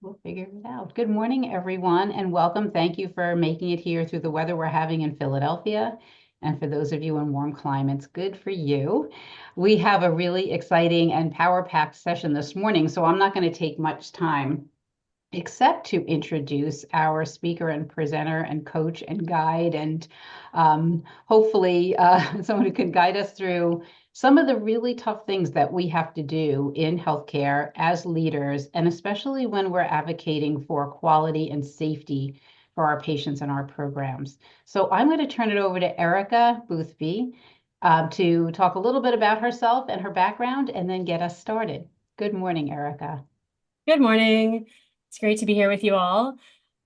We'll figure it out. Good morning, everyone, and welcome. Thank you for making it here through the weather we're having in Philadelphia. And for those of you in warm climates, good for you. We have a really exciting and power-packed session this morning, so I'm not going to take much time except to introduce our speaker and presenter and coach and guide and hopefully someone who can guide us through some of the really tough things that we have to do in healthcare as leaders, and especially when we're advocating for quality and safety for our patients and our programs. So I'm going to turn it over to Erica Boothby to talk a little bit about herself and her background and then get us started. Good morning, Erica. Good morning. It's great to be here with you all.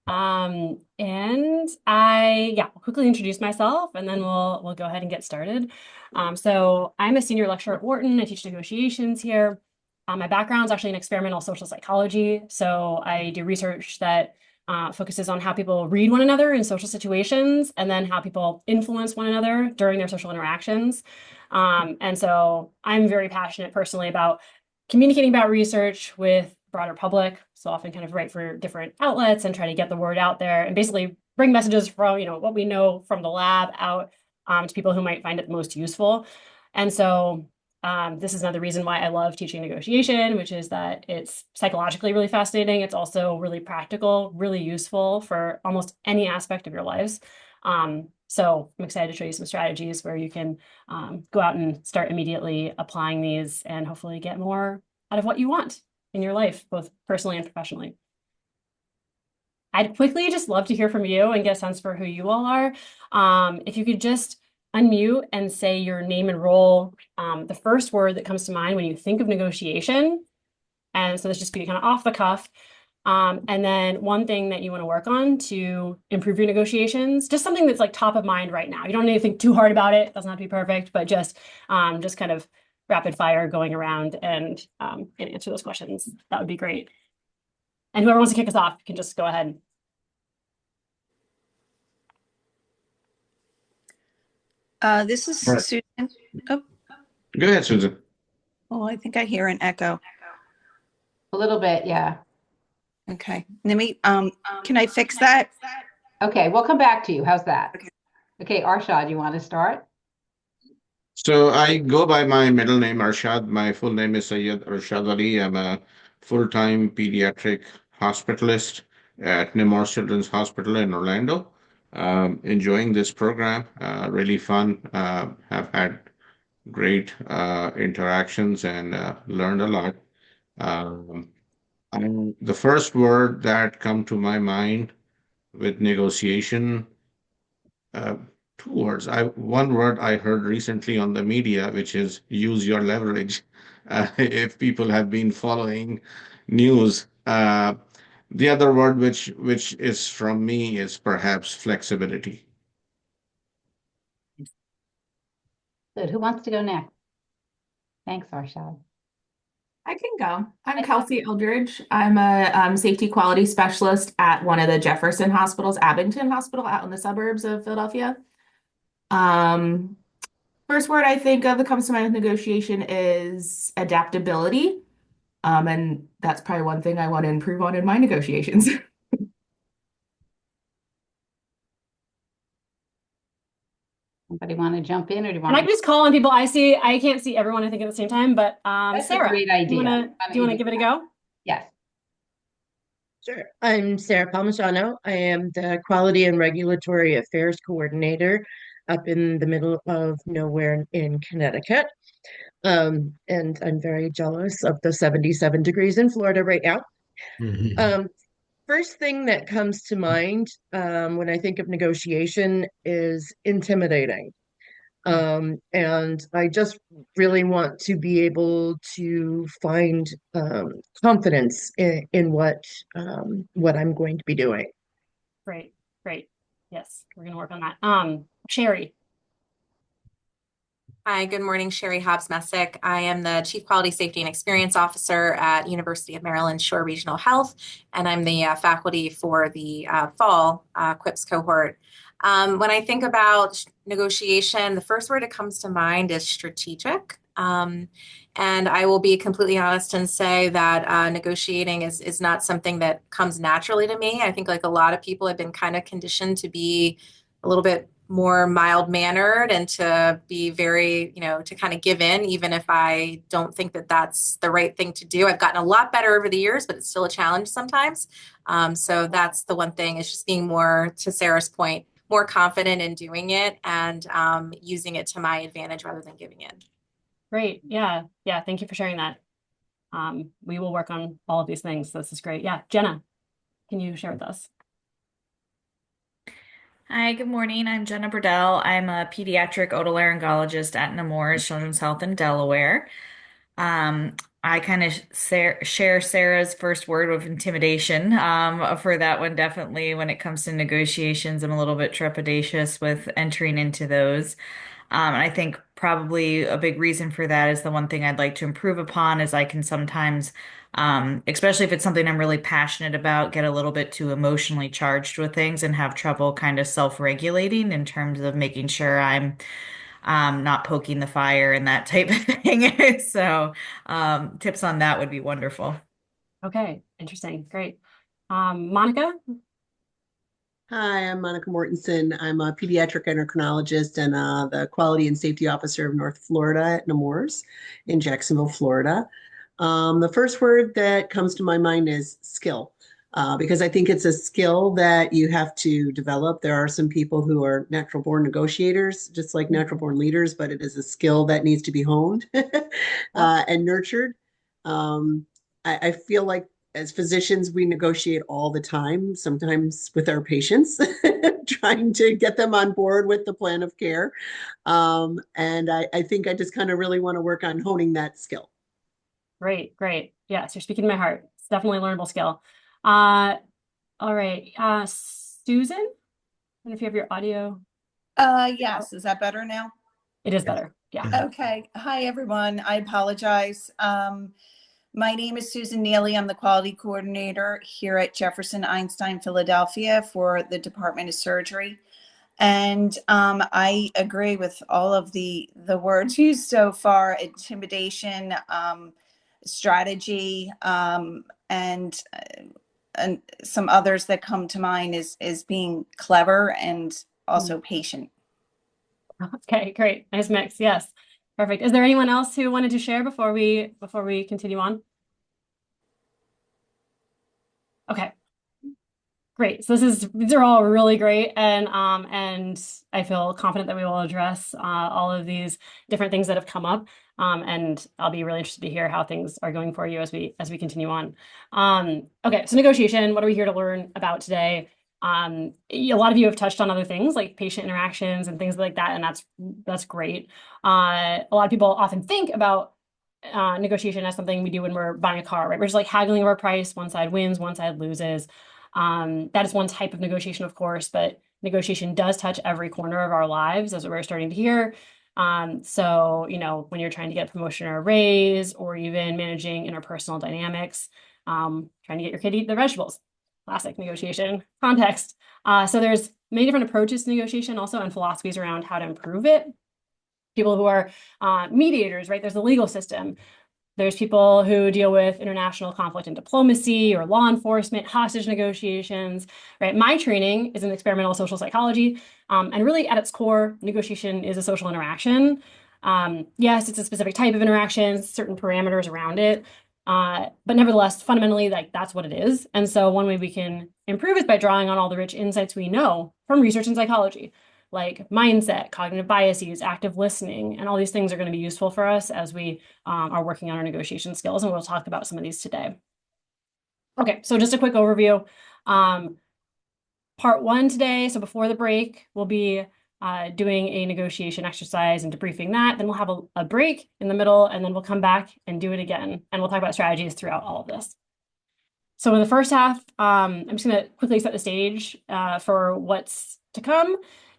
And will quickly introduce myself and then we'll go ahead and get started. So I'm a senior lecturer at Wharton. I teach negotiations here. My background is actually in experimental social psychology. So I do research that focuses on how people read one another in social situations and then how people influence one another during their social interactions. And so I'm very passionate personally about communicating about research with broader public. So often kind of write for different outlets and try to get the word out there and basically bring messages from, what we know from the lab out to people who might find it most useful. And so this is another reason why I love teaching negotiation, which is that it's psychologically really fascinating. It's also really practical, really useful for almost any aspect of your lives. So I'm excited to show you some strategies where you can go out and start immediately applying these and hopefully get more out of what you want in your life, both personally and professionally. I'd quickly just love to hear from you and get a sense for who you all are. If you could just unmute and say your name and role, the first word that comes to mind when you think of negotiation. And so this just be kind of off the cuff. And then one thing that you want to work on to improve your negotiations, just something that's like top of mind right now. You don't need to think too hard about it. It doesn't have to be perfect, but just kind of rapid fire going around and answer those questions. That would be great. And whoever wants to kick us off can just go ahead. This is Right. Susan. Oh, Go ahead, Susan. I think I hear an echo. A little bit, yeah. Okay. Let me, can I fix that? Okay, we'll come back to you. How's that? Okay. Okay, Arshad, you want to start? So I go by my middle name, Arshad. My full name is Syed Arshad Ali. I'm a full-time pediatric hospitalist at Nemours Children's Hospital in Orlando. Enjoying this program, really fun. Have had great interactions and learned a lot. Um, the first word that come to my mind with negotiation. Uh, Two words. One word I heard recently on the media, which is use your leverage. If people have been following news, the other word which is from me is perhaps flexibility. Good. Who wants to go next? Thanks, Arshad. I can go. I'm Kelsey Eldridge. I'm a safety quality specialist at one of the Jefferson hospitals, Abington Hospital, out in the suburbs of Philadelphia. Um, First word I think of that comes to mind with negotiation is adaptability. And that's probably one thing I want to improve on in my negotiations. Anybody want to jump in or do you And want I me? can just call on people. I can't see everyone, I think, at the same time, but That's a Sarah, great do you idea. wanna give it a go? Yes. Sure. I'm Sarah Palmisano. I am the Quality and Regulatory Affairs Coordinator up in the middle of nowhere in Connecticut. And I'm very jealous of the 77 degrees in Florida right now. Mhm. Um, First thing that comes to mind when I think of negotiation is intimidating. And I just really want to be able to find confidence in what I'm going to be doing. Great, great. Yes, we're gonna work on that. Sherry. Hi, good morning. Sherry Hobbs-Messick. I am the Chief Quality Safety and Experience Officer at University of Maryland Shore Regional Health, and I'm the faculty for the fall QIPS cohort. When I think about negotiation, the first word that comes to mind is strategic. And I will be completely honest and say that negotiating is not something that comes naturally to me. I think like a lot of people have been kind of conditioned to be a little bit more mild mannered and to be very, to kind of give in, even if I don't think that that's the right thing to do. I've gotten a lot better over the years, but it's still a challenge sometimes. So that's the one thing, is just being more, to Sarah's point, more confident in doing it and using it to my advantage rather than giving in. Great. Yeah. Yeah. Thank you for sharing that. We will work on all of these things. This is great. Yeah. Jenna, can you share with us? Hi, good morning. I'm Jenna Burdell. I'm a pediatric otolaryngologist at Nemours Children's Health in Delaware. Um, I kind of share Sarah's first word of intimidation for that one. Definitely, when it comes to negotiations, I'm a little bit trepidatious with entering into those. And I think probably a big reason for that is the one thing I'd like to improve upon is I can sometimes, especially if it's something I'm really passionate about, get a little bit too emotionally charged with things and have trouble kind of self-regulating in terms of making sure I'm not poking the fire and that type of thing. So, tips on that would be wonderful. Okay. Interesting. Great. Monica? Hi, I'm Monica Mortensen. I'm a pediatric endocrinologist and the Quality and Safety Officer of North Florida at Nemours in Jacksonville, Florida. The first word that comes to my mind is skill, because I think it's a skill that you have to develop. There are some people who are natural born negotiators, just like natural born leaders, but it is a skill that needs to be honed and nurtured. I feel like as physicians, we negotiate all the time, sometimes with our patients, trying to get them on board with the plan of care. And I think I just kind of really want to work on honing that skill. Great. Great. Yes, you're speaking to my heart. It's definitely a learnable skill. All right. Susan, I don't know if you have your audio. Yes, is that better now? It is better. Yeah. Okay. Hi, everyone. I apologize. My name is Susan Neely. I'm the quality coordinator here at Jefferson Einstein Philadelphia for the Department of Surgery. And I agree with all of the words used so far: intimidation, strategy, and some others that come to mind is being clever and also patient. Okay, great. Nice mix. Yes. Perfect. Is there anyone else who wanted to share before we continue on? Okay. Great. So these are all really great, and I feel confident that we will address all of these different things that have come up. And I'll be really interested to hear how things are going for you as we continue on. Okay, so negotiation, what are we here to learn about today? A lot of you have touched on other things like patient interactions and things like that, and that's great. A lot of people often think about negotiation as something we do when we're buying a car, right? We're just like haggling over price. One side wins, one side loses. That is one type of negotiation, of course, but negotiation does touch every corner of our lives, as we're starting to hear. So, when you're trying to get a promotion or a raise, or even managing interpersonal dynamics, trying to get your kid to eat their vegetables, classic negotiation context. So there's many different approaches to negotiation also, and philosophies around how to improve it. People who are mediators, right? There's the legal system. There's people who deal with international conflict and diplomacy or law enforcement, hostage negotiations, right? My training is in experimental social psychology. And really at its core, negotiation is a social interaction. Yes, it's a specific type of interaction, certain parameters around it. But nevertheless, fundamentally, like that's what it is. And so one way we can improve is by drawing on all the rich insights we know from research in psychology, like mindset, cognitive biases, active listening, and all these things are going to be useful for us as we are working on our negotiation skills, and we'll talk about some of these today. Okay, so just a quick overview. Part one today, so before the break, we'll be doing a negotiation exercise and debriefing that. Then we'll have a break in the middle, and then we'll come back and do it again, and we'll talk about strategies throughout all of this. So in the first half, I'm just going to quickly set the stage for what's to come.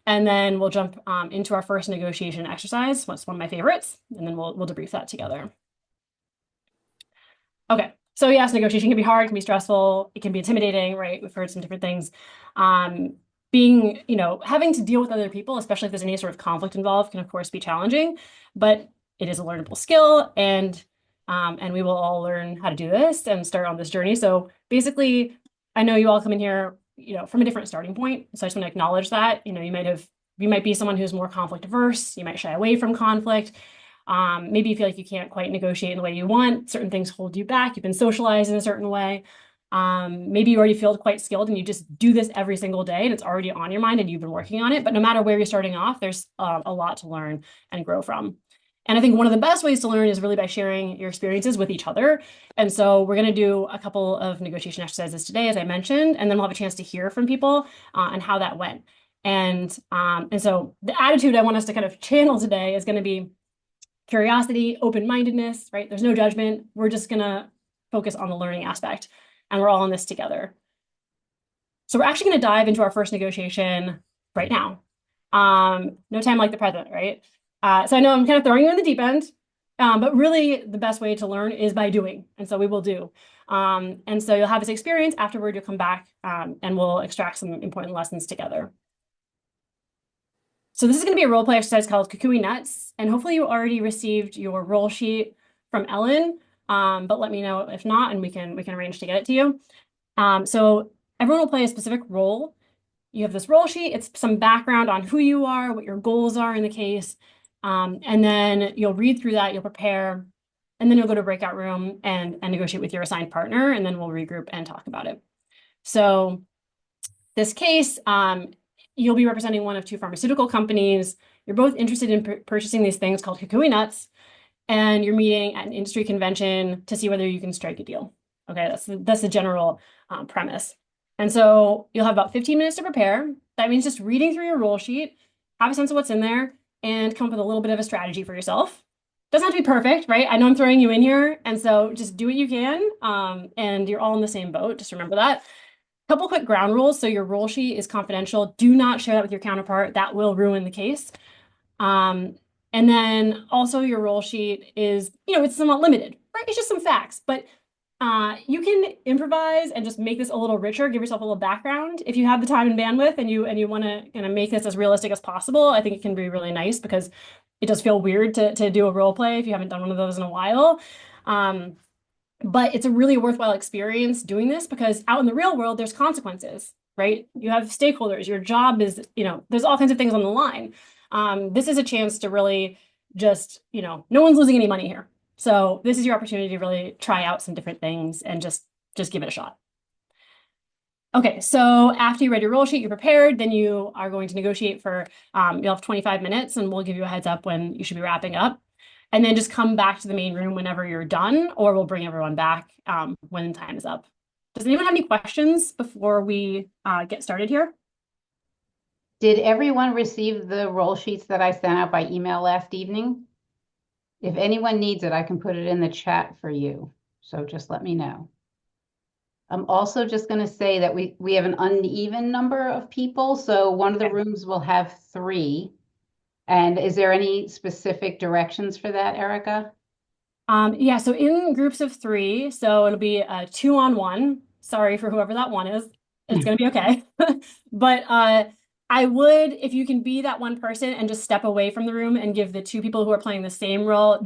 And then we'll jump into our first negotiation exercise. What's one of my favorites, and then we'll debrief that together. Okay, so yes, negotiation can be hard, can be stressful, it can be intimidating, right? We've heard some different things. Having to deal with other people, especially if there's any sort of conflict involved, can of course be challenging. But it is a learnable skill, and we will all learn how to do this and start on this journey. So basically, I know you all come in here, from a different starting point. So I just want to acknowledge that, you might be someone who's more conflict averse. You might shy away from conflict. Maybe you feel like you can't quite negotiate in the way you want. Certain things hold you back. You've been socialized in a certain way. Maybe you already feel quite skilled and you just do this every single day and it's already on your mind and you've been working on it. But no matter where you're starting off, there's a lot to learn and grow from. And I think one of the best ways to learn is really by sharing your experiences with each other. And so we're going to do a couple of negotiation exercises today, as I mentioned, and then we'll have a chance to hear from people on how that went. And so the attitude I want us to kind of channel today is going to be curiosity, open-mindedness, right? There's no judgment. We're just going to focus on the learning aspect, and we're all in this together. So we're actually going to dive into our first negotiation right now. No time like the present, right? So I know I'm kind of throwing you in the deep end, but really the best way to learn is by doing. And so we will do. And so you'll have this experience. Afterward, you'll come back and we'll extract some important lessons together. So this is going to be a role play exercise called Kukui Nuts. And hopefully you already received your roll sheet from Ellen, but let me know if not, and we can arrange to get it to you. So everyone will play a specific role. You have this roll sheet. It's some background on who you are, what your goals are in the case. And then you'll read through that, you'll prepare, and then you'll go to a breakout room and negotiate with your assigned partner, and then we'll regroup and talk about it. So this case, you'll be representing one of two pharmaceutical companies. You're both interested in purchasing these things called Kukui Nuts, and you're meeting at an industry convention to see whether you can strike a deal. Okay, that's the general premise. And so you'll have about 15 minutes to prepare. That means just reading through your roll sheet, have a sense of what's in there, and come up with a little bit of a strategy for yourself. Doesn't have to be perfect, right? I know I'm throwing you in here, and so just do what you can, and you're all in the same boat. Just remember that. Couple quick ground rules. So your roll sheet is confidential. Do not share that with your counterpart. That will ruin the case. And then also your roll sheet is, it's somewhat limited, right? It's just some facts, but you can improvise and just make this a little richer, give yourself a little background. If you have the time and bandwidth and you want to kind of make this as realistic as possible, I think it can be really nice because it does feel weird to do a role play if you haven't done one of those in a while. But it's a really worthwhile experience doing this because out in the real world, there's consequences, right? You have stakeholders, your job is, there's all kinds of things on the line. This is a chance to really just, no one's losing any money here. So this is your opportunity to really try out some different things and just give it a shot. Okay, so after you read your roll sheet, you're prepared, then you are going to negotiate for, you'll have 25 minutes and we'll give you a heads up when you should be wrapping up. And then just come back to the main room whenever you're done, or we'll bring everyone back when time is up. Does anyone have any questions before we get started here? Did everyone receive the roll sheets that I sent out by email last evening? If anyone needs it, I can put it in the chat for you. So just let me know. I'm also just going to say that we have an uneven number of people. So one of the rooms will have 3. And is there any specific directions for that, Erica? Yeah, so in groups of 3, so it'll be a 2-on-1. Sorry for whoever that one is. It's going to be okay. But I would, if you can be that one person and just step away from the room and give the 2 people who are playing the same role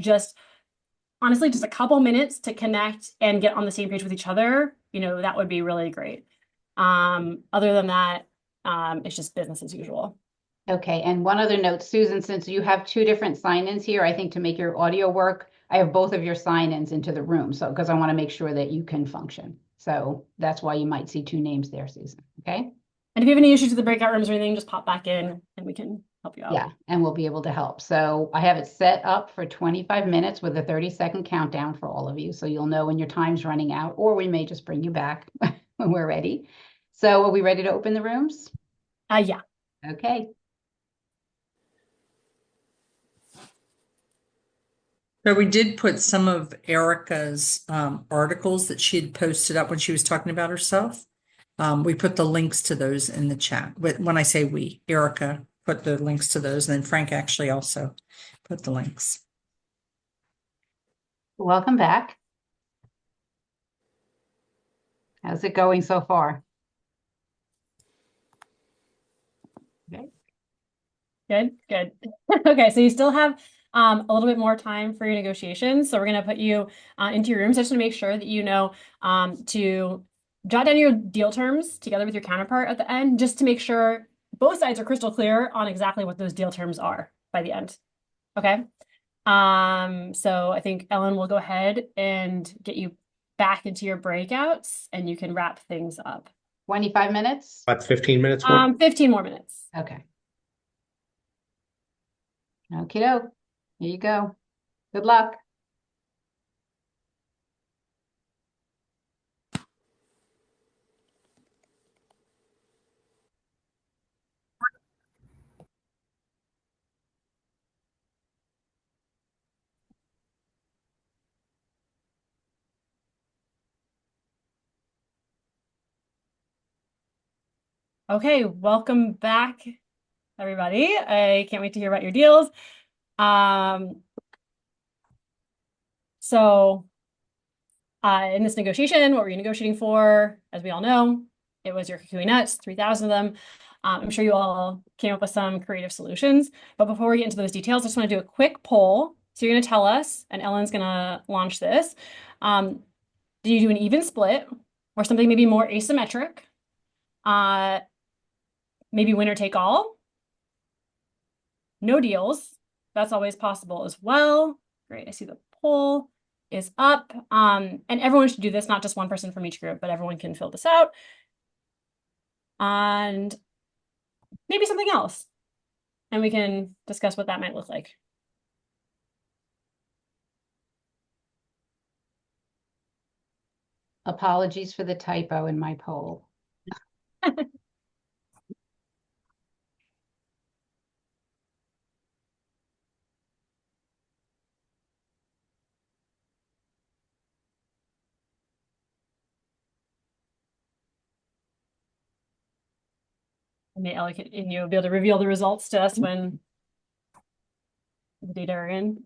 honestly, just a couple minutes to connect and get on the same page with each other, that would be really great. Other than that, it's just business as usual. Okay, and one other note, Susan, since you have 2 different sign-ins here, I think to make your audio work, I have both of your sign-ins into the room. So, because I want to make sure that you can function. So that's why you might see 2 names there, Susan. Okay. And if you have any issues with the breakout rooms or anything, just pop back in and we can help you out. Yeah, and we'll be able to help. So I have it set up for 25 minutes with a 30-second countdown for all of you. So you'll know when your time's running out, or we may just bring you back when we're ready. So are we ready to open the rooms? Yeah. Okay. So we did put some of Erica's articles that she had posted up when she was talking about herself. We put the links to those in the chat. When I say we, Erica put the links to those, and then Frank actually also put the links. Welcome back. How's it going so far? Okay. Good. Okay, so you still have a little bit more time for your negotiations. So we're going to put you into your room. So I just want to make sure that you know to jot down your deal terms together with your counterpart at the end, just to make sure both sides are crystal clear on exactly what those deal terms are by the end. Okay. So I think Ellen will go ahead and get you back into your breakouts and you can wrap things up. 25 minutes? That's 15 minutes more. 15 more minutes. Okay. Okie doke. Here you go. Good luck. Okay, welcome back, everybody. I can't wait to hear about your deals. So in this negotiation, what were you negotiating for? As we all know, it was your kukui nuts, 3,000 of them. I'm sure you all came up with some creative solutions. But before we get into those details, I just want to do a quick poll. So you're going to tell us, and Ellen's going to launch this. Do you do an even split or something maybe more asymmetric? Maybe winner take all? No deals. That's always possible as well. Great. I see the poll is up. And everyone should do this, not just one person from each group, but everyone can fill this out. And maybe something else. And we can discuss what that might look like. Apologies for the typo in my poll. And you'll be able to reveal the results to us when the data are in.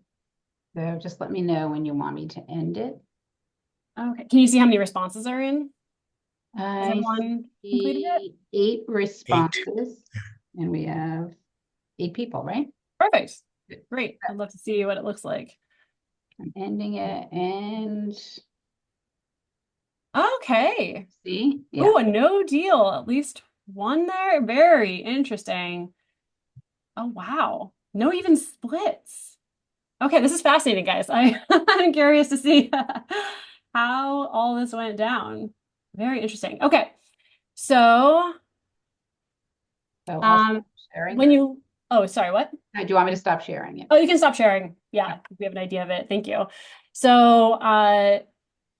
So just let me know when you want me to end it. Okay. Can you see how many responses are in? Has I everyone completed it? see 8 responses, and we have 8 people, right? Perfect. Great. I'd love to see what it looks like. I'm ending it, and Okay. see, yeah. Oh, a no deal. At least one there. Very interesting. Oh, wow. No even splits. Okay, this is fascinating, guys. I'm curious to see how all this went down. Very interesting. Okay. So, So I'll stop sharing. Sorry, what? Do you want me to stop sharing it? Oh, you can stop sharing. Yeah, we have an idea of it. Thank you. So,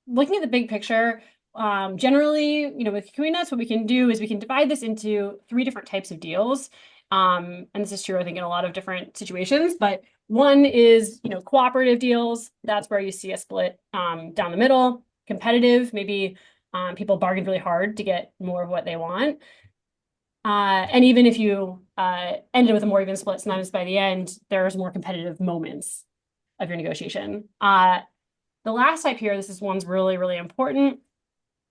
looking at the big picture, generally, with kukui nuts, what we can do is we can divide this into 3 different types of deals. And this is true, I think, in a lot of different situations. But one is, cooperative deals. That's where you see a split down the middle. Competitive, maybe people bargained really hard to get more of what they want. And even if you ended with a more even split, sometimes by the end, there's more competitive moments of your negotiation. The last type here, this is one's really, really important.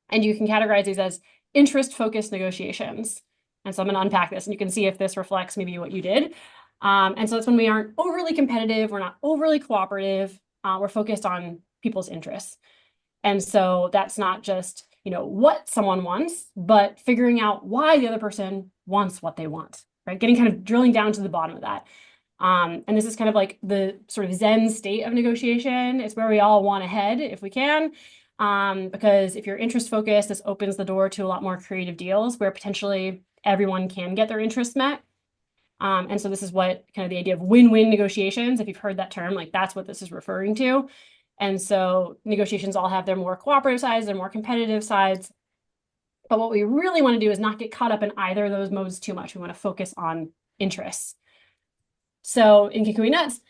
And you can categorize these as interest-focused negotiations. And so I'm going to unpack this, and you can see if this reflects maybe what you did. And so that's when we aren't overly competitive, we're not overly cooperative, we're focused on people's interests. And so that's not just, what someone wants, but figuring out why the other person wants what they want, right? Getting kind of drilling down to the bottom of that. And this is kind of like the sort of Zen state of negotiation. It's where we all want to head if we can. Because if you're interest focused, this opens the door to a lot more creative deals where potentially everyone can get their interests met. And so this is what kind of the idea of win-win negotiations, if you've heard that term, like that's what this is referring to. And so negotiations all have their more cooperative sides, their more competitive sides. But what we really want to do is not get caught up in either of those modes too much. We want to focus on interests. So in kukui nuts,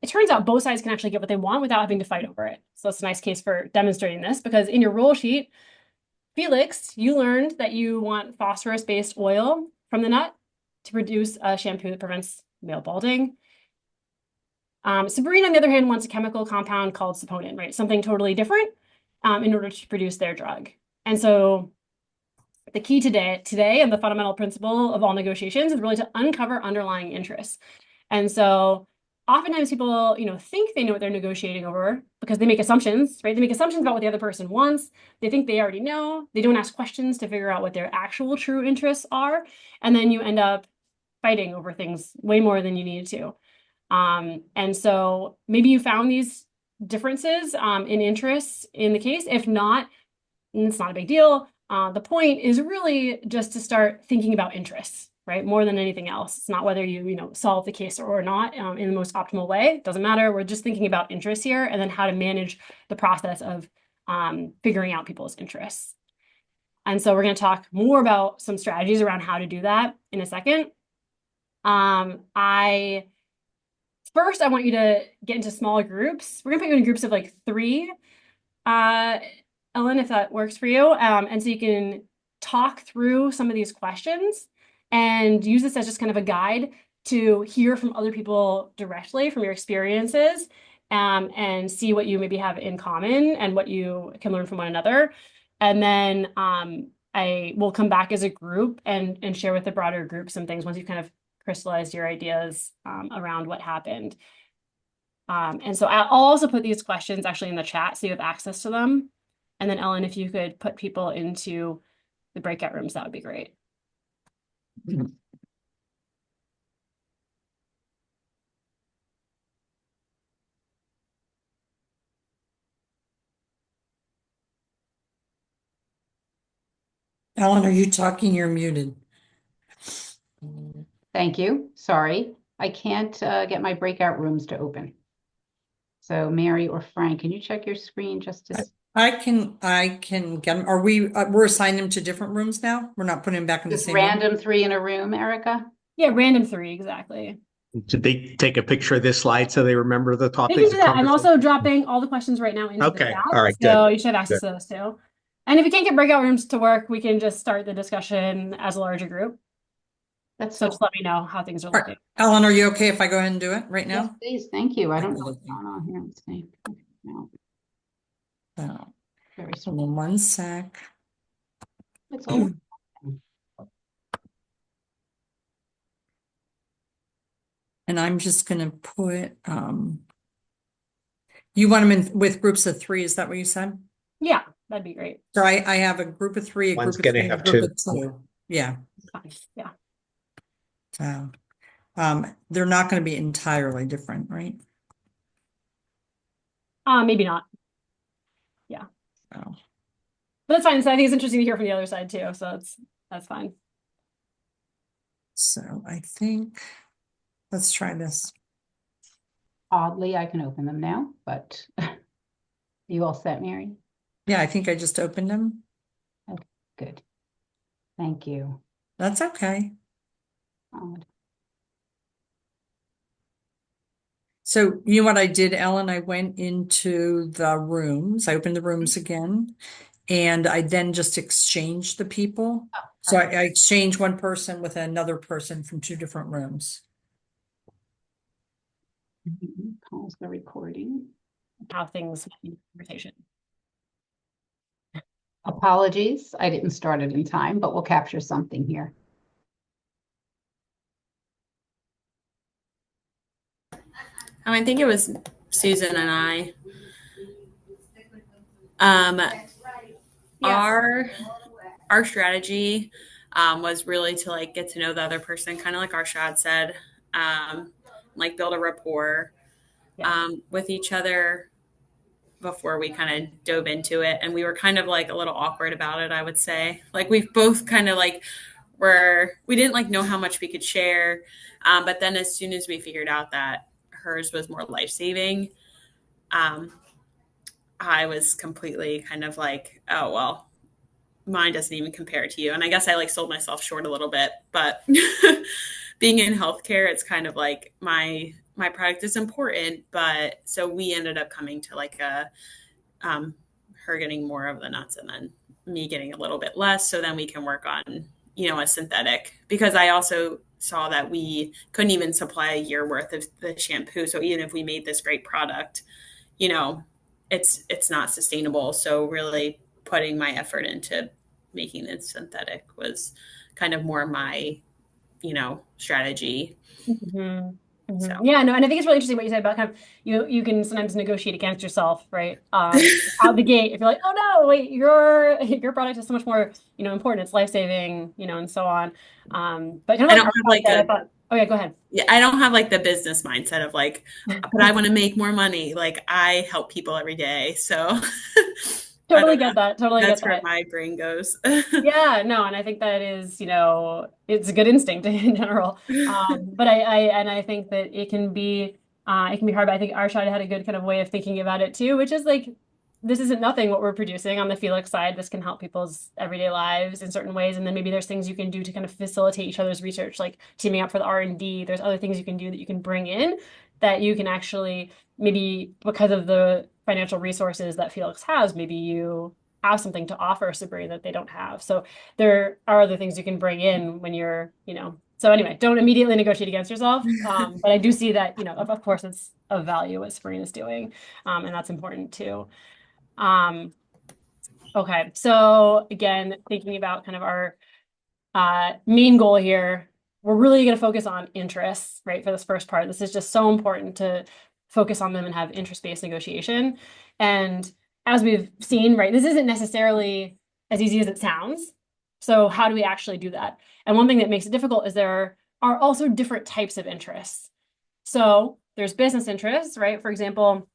it turns out both sides can actually get what they want without having to fight over it. So it's a nice case for demonstrating this, because in your roll sheet, Felix, you learned that you want phosphorus-based oil from the nut to produce a shampoo that prevents male balding. Sabrina, on the other hand, wants a chemical compound called saponin, right? Something totally different in order to produce their drug. And so the key today and the fundamental principle of all negotiations is really to uncover underlying interests. And so oftentimes people, think they know what they're negotiating over because they make assumptions, right? They make assumptions about what the other person wants. They think they already know. They don't ask questions to figure out what their actual true interests are. And then you end up fighting over things way more than you needed to. And so maybe you found these differences in interests in the case. If not, it's not a big deal. The point is really just to start thinking about interests, right? More than anything else. It's not whether you solve the case or not in the most optimal way. It doesn't matter. We're just thinking about interests here and then how to manage the process of figuring out people's interests. And so we're going to talk more about some strategies around how to do that in a second. First, I want you to get into smaller groups. We're going to put you in groups of like 3. Ellen, if that works for you. And so you can talk through some of these questions and use this as just kind of a guide to hear from other people directly from your experiences, and see what you maybe have in common and what you can learn from one another. And then I will come back as a group and share with the broader group some things once you've kind of crystallized your ideas around what happened. And so I'll also put these questions actually in the chat so you have access to them. And then Ellen, if you could put people into the breakout rooms, that would be great. Ellen, are you talking? You're muted. Thank you. Sorry. I can't get my breakout rooms to open. So Mary or Frank, can you check your screen just to... I can get them. Are we're assigning them to different rooms now? We're not putting them back in the Just same room? random 3 in a room, Erica? Yeah, random 3, exactly. Did they take a picture of this slide so they remember the They topics can of do that. I'm conversation? also dropping all the questions right now into the Okay. chat. All right, So good. you should have access to those too. And if you can't get breakout rooms to work, we can just start the discussion as a larger group. That's So so... just let me know how things are All right. looking. Ellen, are you okay if I go ahead and do it right Yes, now? please. Thank you. I don't know what's going on here. Let's see. No, So, very hold small. on one sec. It's all... And I'm just going to put, you want them in with groups of 3, is that what you said? Yeah, that'd be great. So I have a group of 3, a One's group of gonna 3, and a have group 2. of 2. Yeah. Fine. Yeah. So, they're not going to be entirely different, right? Maybe not. Yeah. Oh. But that's fine. So I think it's interesting to hear from the other side too. So that's fine. So I think, let's try this. Oddly, I can open them now, but you all set, Mary? Yeah, I think I just opened them. Okay, good. Thank you. That's okay. Odd. So you know what I did, Ellen? I went into the rooms. I opened the rooms again, and I then just exchanged the people. Oh, So I exchanged one person with another person from 2 different rooms. Pause the recording. How things in the conversation. Apologies, I didn't start it in time, but we'll capture something here. I think it was Susan and I. Our strategy was really to like get to know the other person, kind of like Arshad said, like build a rapport with each other before we kind of dove into it. And we were kind of like a little awkward about it, I would say. Like we've both kind of like we didn't like know how much we could share. But then as soon as we figured out that hers was more life-saving, I was completely kind of like, oh, well, mine doesn't even compare to you. And I guess I like sold myself short a little bit, but being in healthcare, it's kind of like my product is important. But so we ended up coming to like her getting more of the nuts and then me getting a little bit less. So then we can work on, a synthetic, because I also saw that we couldn't even supply a year worth of the shampoo. So even if we made this great product, it's not sustainable. So really putting my effort into making it synthetic was kind of more my, strategy. Mm-hmm. So Yeah, no, and I think it's really interesting what you said about kind of you can sometimes negotiate against yourself, right? Out the gate, if you're like, oh no, wait, your product is so much more, important, it's life-saving, and so on. But kind of I like don't our have like said, I a thought, oh yeah, go ahead. yeah, I don't have like the business mindset of like, but I want to make more money. Like I help people every day. So I Totally don't know. get that. Totally get That's where that. my brain goes. Yeah, no, and I think that is, it's a good instinct in general. But I think that it can be hard, but I think Arshad had a good kind of way of thinking about it too, which is like, this isn't nothing what we're producing on the Felix side. This can help people's everyday lives in certain ways. And then maybe there's things you can do to kind of facilitate each other's research, like teaming up for the R&D. There's other things you can do that you can bring in that you can actually, maybe because of the financial resources that Felix has, maybe you have something to offer Sabri that they don't have. So there are other things you can bring in when so anyway, don't immediately negotiate against yourself. But I do see that, of course, it's of value what Sabrina is doing. And that's important too. Okay. So again, thinking about kind of our main goal here, we're really going to focus on interests, right? For this first part, this is just so important to focus on them and have interest-based negotiation. And as we've seen, right, this isn't necessarily as easy as it sounds. So how do we actually do that? And one thing that makes it difficult is there are also different types of interests. So there's business interests, right? For example,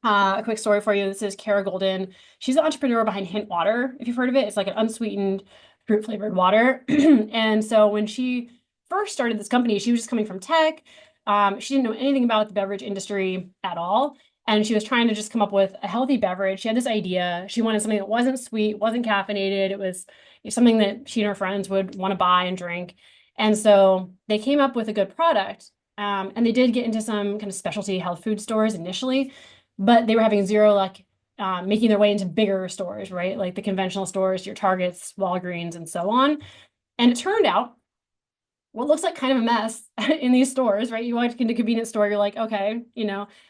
a quick story for you. This is Kara Golden. She's the entrepreneur behind Hint Water. If you've heard of it, it's like an unsweetened fruit flavored water. And so when she first started this company, she was just coming from tech. She didn't know anything about the beverage industry at all. And she was trying to just come up with a healthy beverage. She had this idea. She wanted something that wasn't sweet, wasn't caffeinated. It was something that she and her friends would want to buy and drink. And so they came up with a good product. And they did get into some kind of specialty health food stores initially, but they were having zero luck making their way into bigger stores, right? Like the conventional stores, your Targets, Walgreens, and so on. And it turned out what looks like kind of a mess in these stores, right? You walk into a convenience store, you're like, okay,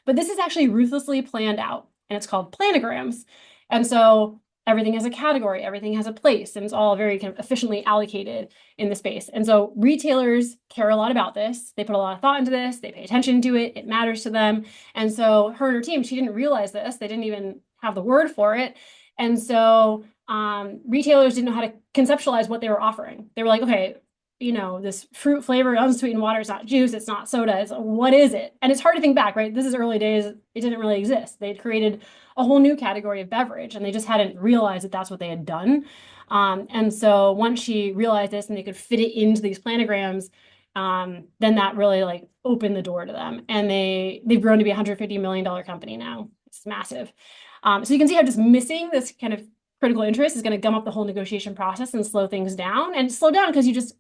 but this is actually ruthlessly planned out, and it's called planograms. And so everything has a category, everything has a place, and it's all very kind of efficiently allocated in the space. And so retailers care a lot about this. They put a lot of thought into this. They pay attention to it. It matters to them. And so her and her team, she didn't realize this. They didn't even have the word for it. And so retailers didn't know how to conceptualize what they were offering. They were like, okay, this fruit flavored unsweetened water is not juice, it's not soda, what is it? And it's hard to think back, right? This is early days, it didn't really exist. They'd created a whole new category of beverage and they just hadn't realized that that's what they had done. And so once she realized this and they could fit it into these planograms, then that really like opened the door to them. And they've grown to be a $150 million company now. It's massive. So you can see how just missing this kind of critical interest is going to gum up the whole negotiation process and slow things down. And slow down because you just,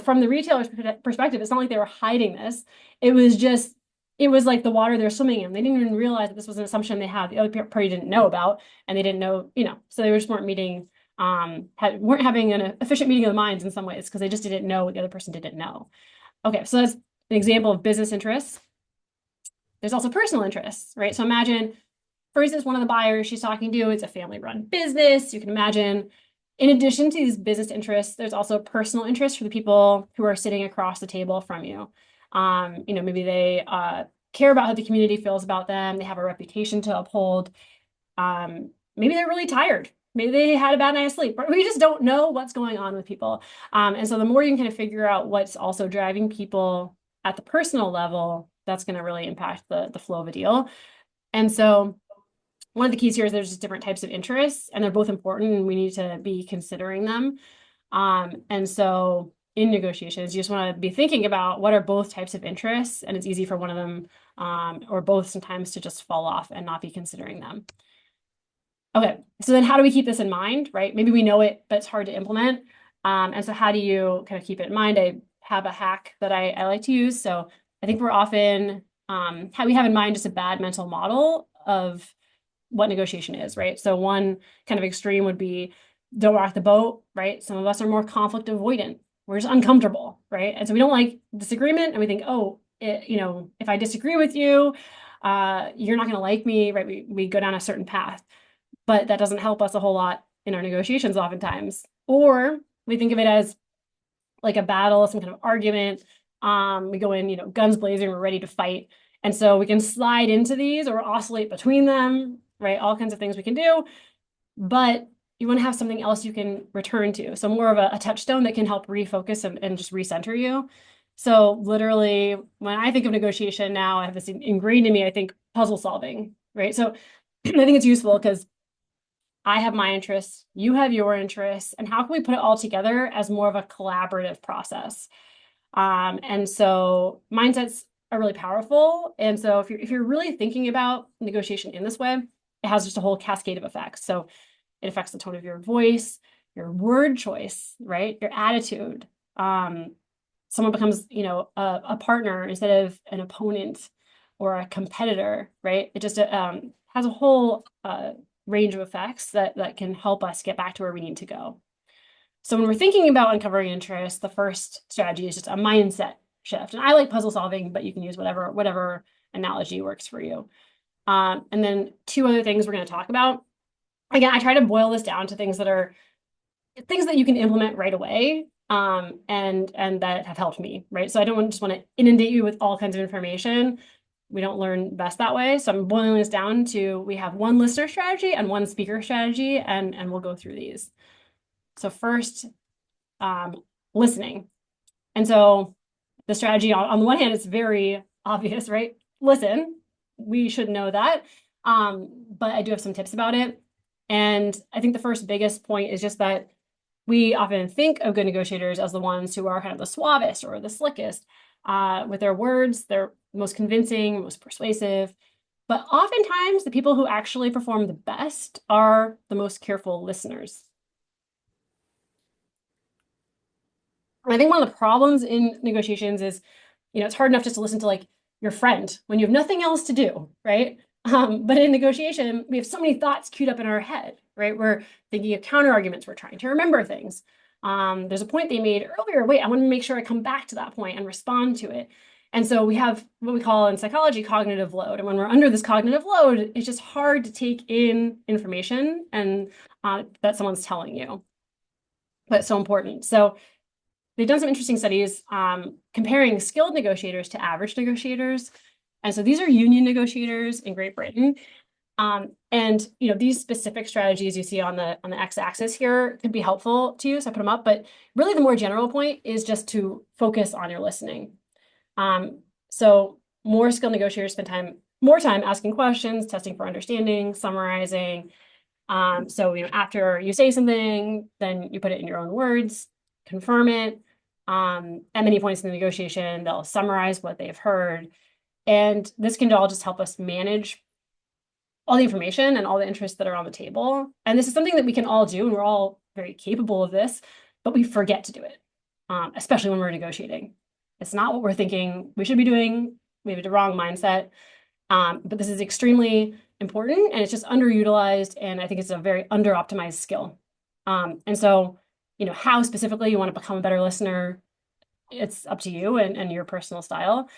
from the retailer's perspective, it's not like they were hiding this. It was like the water they're swimming in. They didn't even realize that this was an assumption they had. The other party didn't know about, and they didn't know, so they just weren't weren't having an efficient meeting of the minds in some ways because they just didn't know what the other person didn't know. Okay, so that's an example of business interests. There's also personal interests, right? So imagine, for instance, one of the buyers she's talking to, it's a family-run business. You can imagine, in addition to these business interests, there's also personal interests for the people who are sitting across the table from you. Maybe they care about how the community feels about them. They have a reputation to uphold. Maybe they're really tired. Maybe they had a bad night of sleep. We just don't know what's going on with people. And so the more you can kind of figure out what's also driving people at the personal level, that's going to really impact the flow of a deal. And so one of the keys here is there's just different types of interests, and they're both important, and we need to be considering them. And so in negotiations, you just want to be thinking about what are both types of interests, and it's easy for one of them or both sometimes to just fall off and not be considering them. Okay, so then how do we keep this in mind, right? Maybe we know it, but it's hard to implement. And so how do you kind of keep it in mind? I have a hack that I like to use. So I think we're often, how we have in mind just a bad mental model of what negotiation is, right? So one kind of extreme would be don't rock the boat, right? Some of us are more conflict avoidant. We're just uncomfortable, right? And so we don't like disagreement, and we think, if I disagree with you, you're not going to like me, right? We go down a certain path, but that doesn't help us a whole lot in our negotiations oftentimes. Or we think of it as like a battle, some kind of argument. We go in, guns blazing, we're ready to fight. And so we can slide into these or oscillate between them, right? All kinds of things we can do. But you want to have something else you can return to. So more of a touchstone that can help refocus and just recenter you. So literally, when I think of negotiation now, I have this ingrained in me, I think puzzle solving, right? So I think it's useful because I have my interests, you have your interests, and how can we put it all together as more of a collaborative process? And so mindsets are really powerful. And so if you're really thinking about negotiation in this way, it has just a whole cascade of effects. So it affects the tone of your voice, your word choice, right? Your attitude. Someone becomes, a partner instead of an opponent or a competitor, right? It just has a whole range of effects that can help us get back to where we need to go. So when we're thinking about uncovering interest, the first strategy is just a mindset shift. And I like puzzle solving, but you can use whatever analogy works for you. And then 2 other things we're going to talk about. Again, I try to boil this down to things that you can implement right away, and that have helped me, right? So I don't just want to inundate you with all kinds of information. We don't learn best that way. So I'm boiling this down to, we have 1 listener strategy and 1 speaker strategy, and we'll go through these. So first, listening. And so the strategy on the one hand, it's very obvious, right? Listen, we should know that. But I do have some tips about it. And I think the first biggest point is just that we often think of good negotiators as the ones who are kind of the suavest or the slickest with their words. They're most convincing, most persuasive. But oftentimes, the people who actually perform the best are the most careful listeners. I think one of the problems in negotiations is, it's hard enough just to listen to like your friend when you have nothing else to do, right? But in negotiation, we have so many thoughts queued up in our head, right? We're thinking of counter arguments. We're trying to remember things. There's a point they made earlier. Wait, I want to make sure I come back to that point and respond to it. And so we have what we call in psychology cognitive load. And when we're under this cognitive load, it's just hard to take in information and that someone's telling you. But it's so important. So they've done some interesting studies comparing skilled negotiators to average negotiators. And so these are union negotiators in Great Britain. And these specific strategies you see on the x-axis here could be helpful to you. So I put them up, but really the more general point is just to focus on your listening. So more skilled negotiators spend more time asking questions, testing for understanding, summarizing. So after you say something, then you put it in your own words, confirm it. At many points in the negotiation, they'll summarize what they've heard. And this can all just help us manage all the information and all the interests that are on the table. And this is something that we can all do, and we're all very capable of this, but we forget to do it, especially when we're negotiating. It's not what we're thinking we should be doing. We have the wrong mindset. But this is extremely important, and it's just underutilized, and I think it's a very under-optimized skill. And so, how specifically you want to become a better listener, it's up to you and your personal style.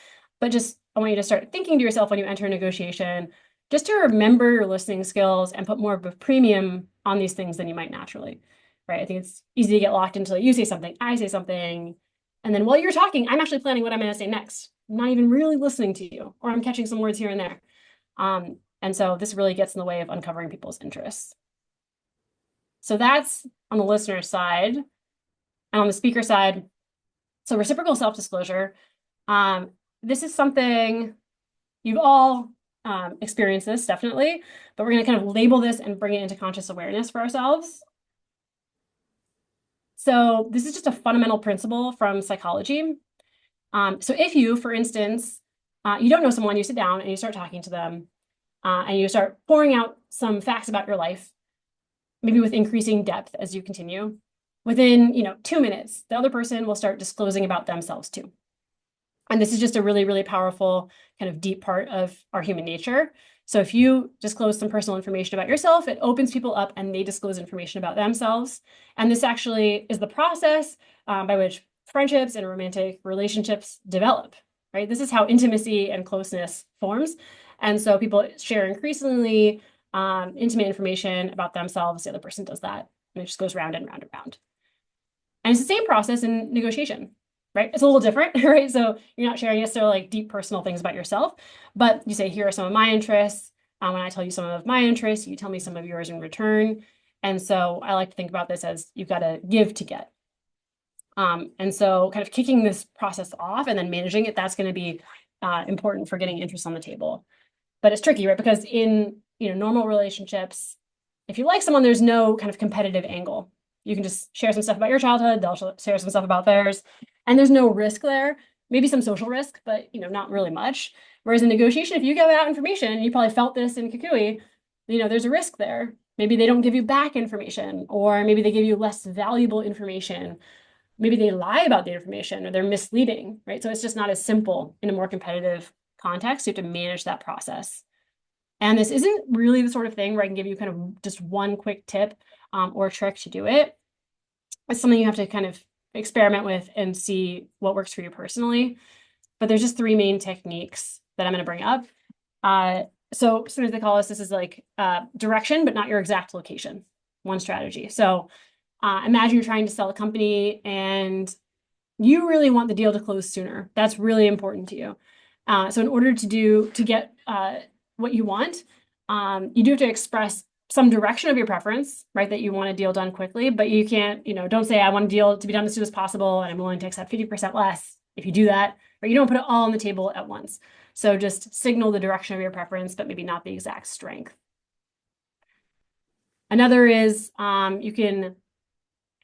But just, I want you to start thinking to yourself when you enter a negotiation, just to remember your listening skills and put more of a premium on these things than you might naturally, right? I think it's easy to get locked into you say something, I say something, and then while you're talking, I'm actually planning what I'm going to say next. I'm not even really listening to you, or I'm catching some words here and there. And so this really gets in the way of uncovering people's interests. So that's on the listener side. And on the speaker side, so reciprocal self-disclosure. This is something you've all experienced this, definitely, but we're going to kind of label this and bring it into conscious awareness for ourselves. So this is just a fundamental principle from psychology. So if you, for instance, you don't know someone, you sit down and you start talking to them, and you start pouring out some facts about your life, maybe with increasing depth as you continue. Within 2 minutes, the other person will start disclosing about themselves too. And this is just a really, really powerful kind of deep part of our human nature. So if you disclose some personal information about yourself, it opens people up and they disclose information about themselves. And this actually is the process by which friendships and romantic relationships develop, right? This is how intimacy and closeness forms. And so people share increasingly intimate information about themselves. The other person does that, and it just goes round and round and round. And it's the same process in negotiation. right? It's a little different, right? So you're not sharing necessarily like deep personal things about yourself, but you say, here are some of my interests. When I tell you some of my interests, you tell me some of yours in return. And so I like to think about this as you've got to give to get. And so kind of kicking this process off and then managing it, that's going to be important for getting interest on the table. But it's tricky, right? Because in normal relationships, if you like someone, there's no kind of competitive angle. You can just share some stuff about your childhood, they'll share some stuff about theirs, and there's no risk there. Maybe some social risk, but not really much. Whereas in negotiation, if you give out information, and you probably felt this in Kukui, there's a risk there. Maybe they don't give you back information, or maybe they give you less valuable information. Maybe they lie about the information, or they're misleading, right? So it's just not as simple in a more competitive context. You have to manage that process. And this isn't really the sort of thing where I can give you kind of just one quick tip or trick to do it. It's something you have to kind of experiment with and see what works for you personally. But there's just 3 main techniques that I'm going to bring up. So as soon as they call this is like direction, but not your exact location. One strategy. So imagine you're trying to sell a company and you really want the deal to close sooner. That's really important to you. So in order to get what you want, you do have to express some direction of your preference, right? That you want a deal done quickly, but you can't, don't say I want a deal to be done as soon as possible and I'm willing to accept 50% less. If you do that, right, you don't put it all on the table at once. So just signal the direction of your preference, but maybe not the exact strength. Another is you can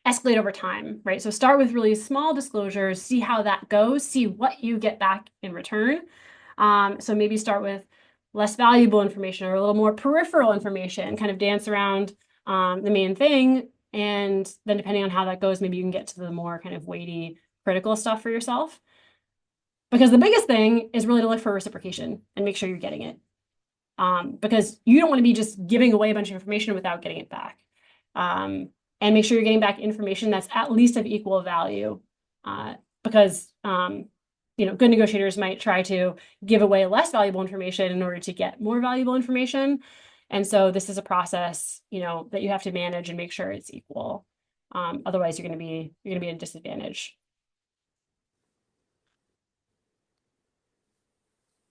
escalate over time, right? So start with really small disclosures, see how that goes, see what you get back in return. So maybe start with less valuable information or a little more peripheral information, kind of dance around the main thing. And then depending on how that goes, maybe you can get to the more kind of weighty, critical stuff for yourself. Because the biggest thing is really to look for reciprocation and make sure you're getting it. Because you don't want to be just giving away a bunch of information without getting it back. And make sure you're getting back information that's at least of equal value. Because good negotiators might try to give away less valuable information in order to get more valuable information. And so this is a process, that you have to manage and make sure it's equal. Otherwise, you're going to be at a disadvantage.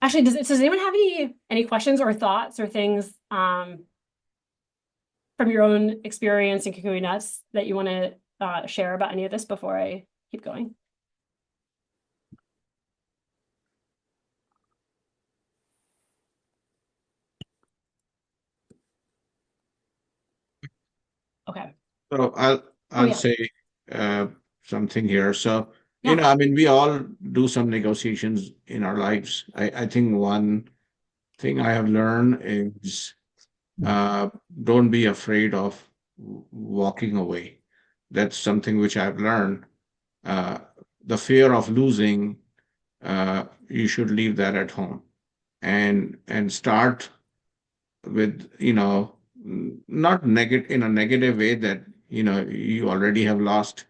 Actually, does anyone have any questions or thoughts or things from your own experience in Kukui Nuts that you want to share about any of this before I keep going? Okay. So I'll yeah. say something here. So, Yeah. I mean, we all do some negotiations in our lives. I think one thing I have learned is don't be afraid of walking away. That's something which I've learned. The fear of losing, you should leave that at home and start with, not negative in a negative way that, you already have lost,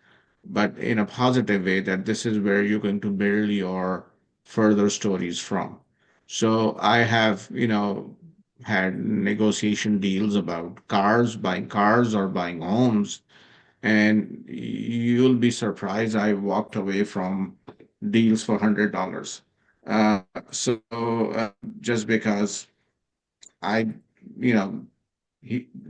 but in a positive way that this is where you're going to build your further stories from. So I have, had negotiation deals about cars, buying cars or buying homes, and you'll be surprised. I walked away from deals for $100. So just because I, you know,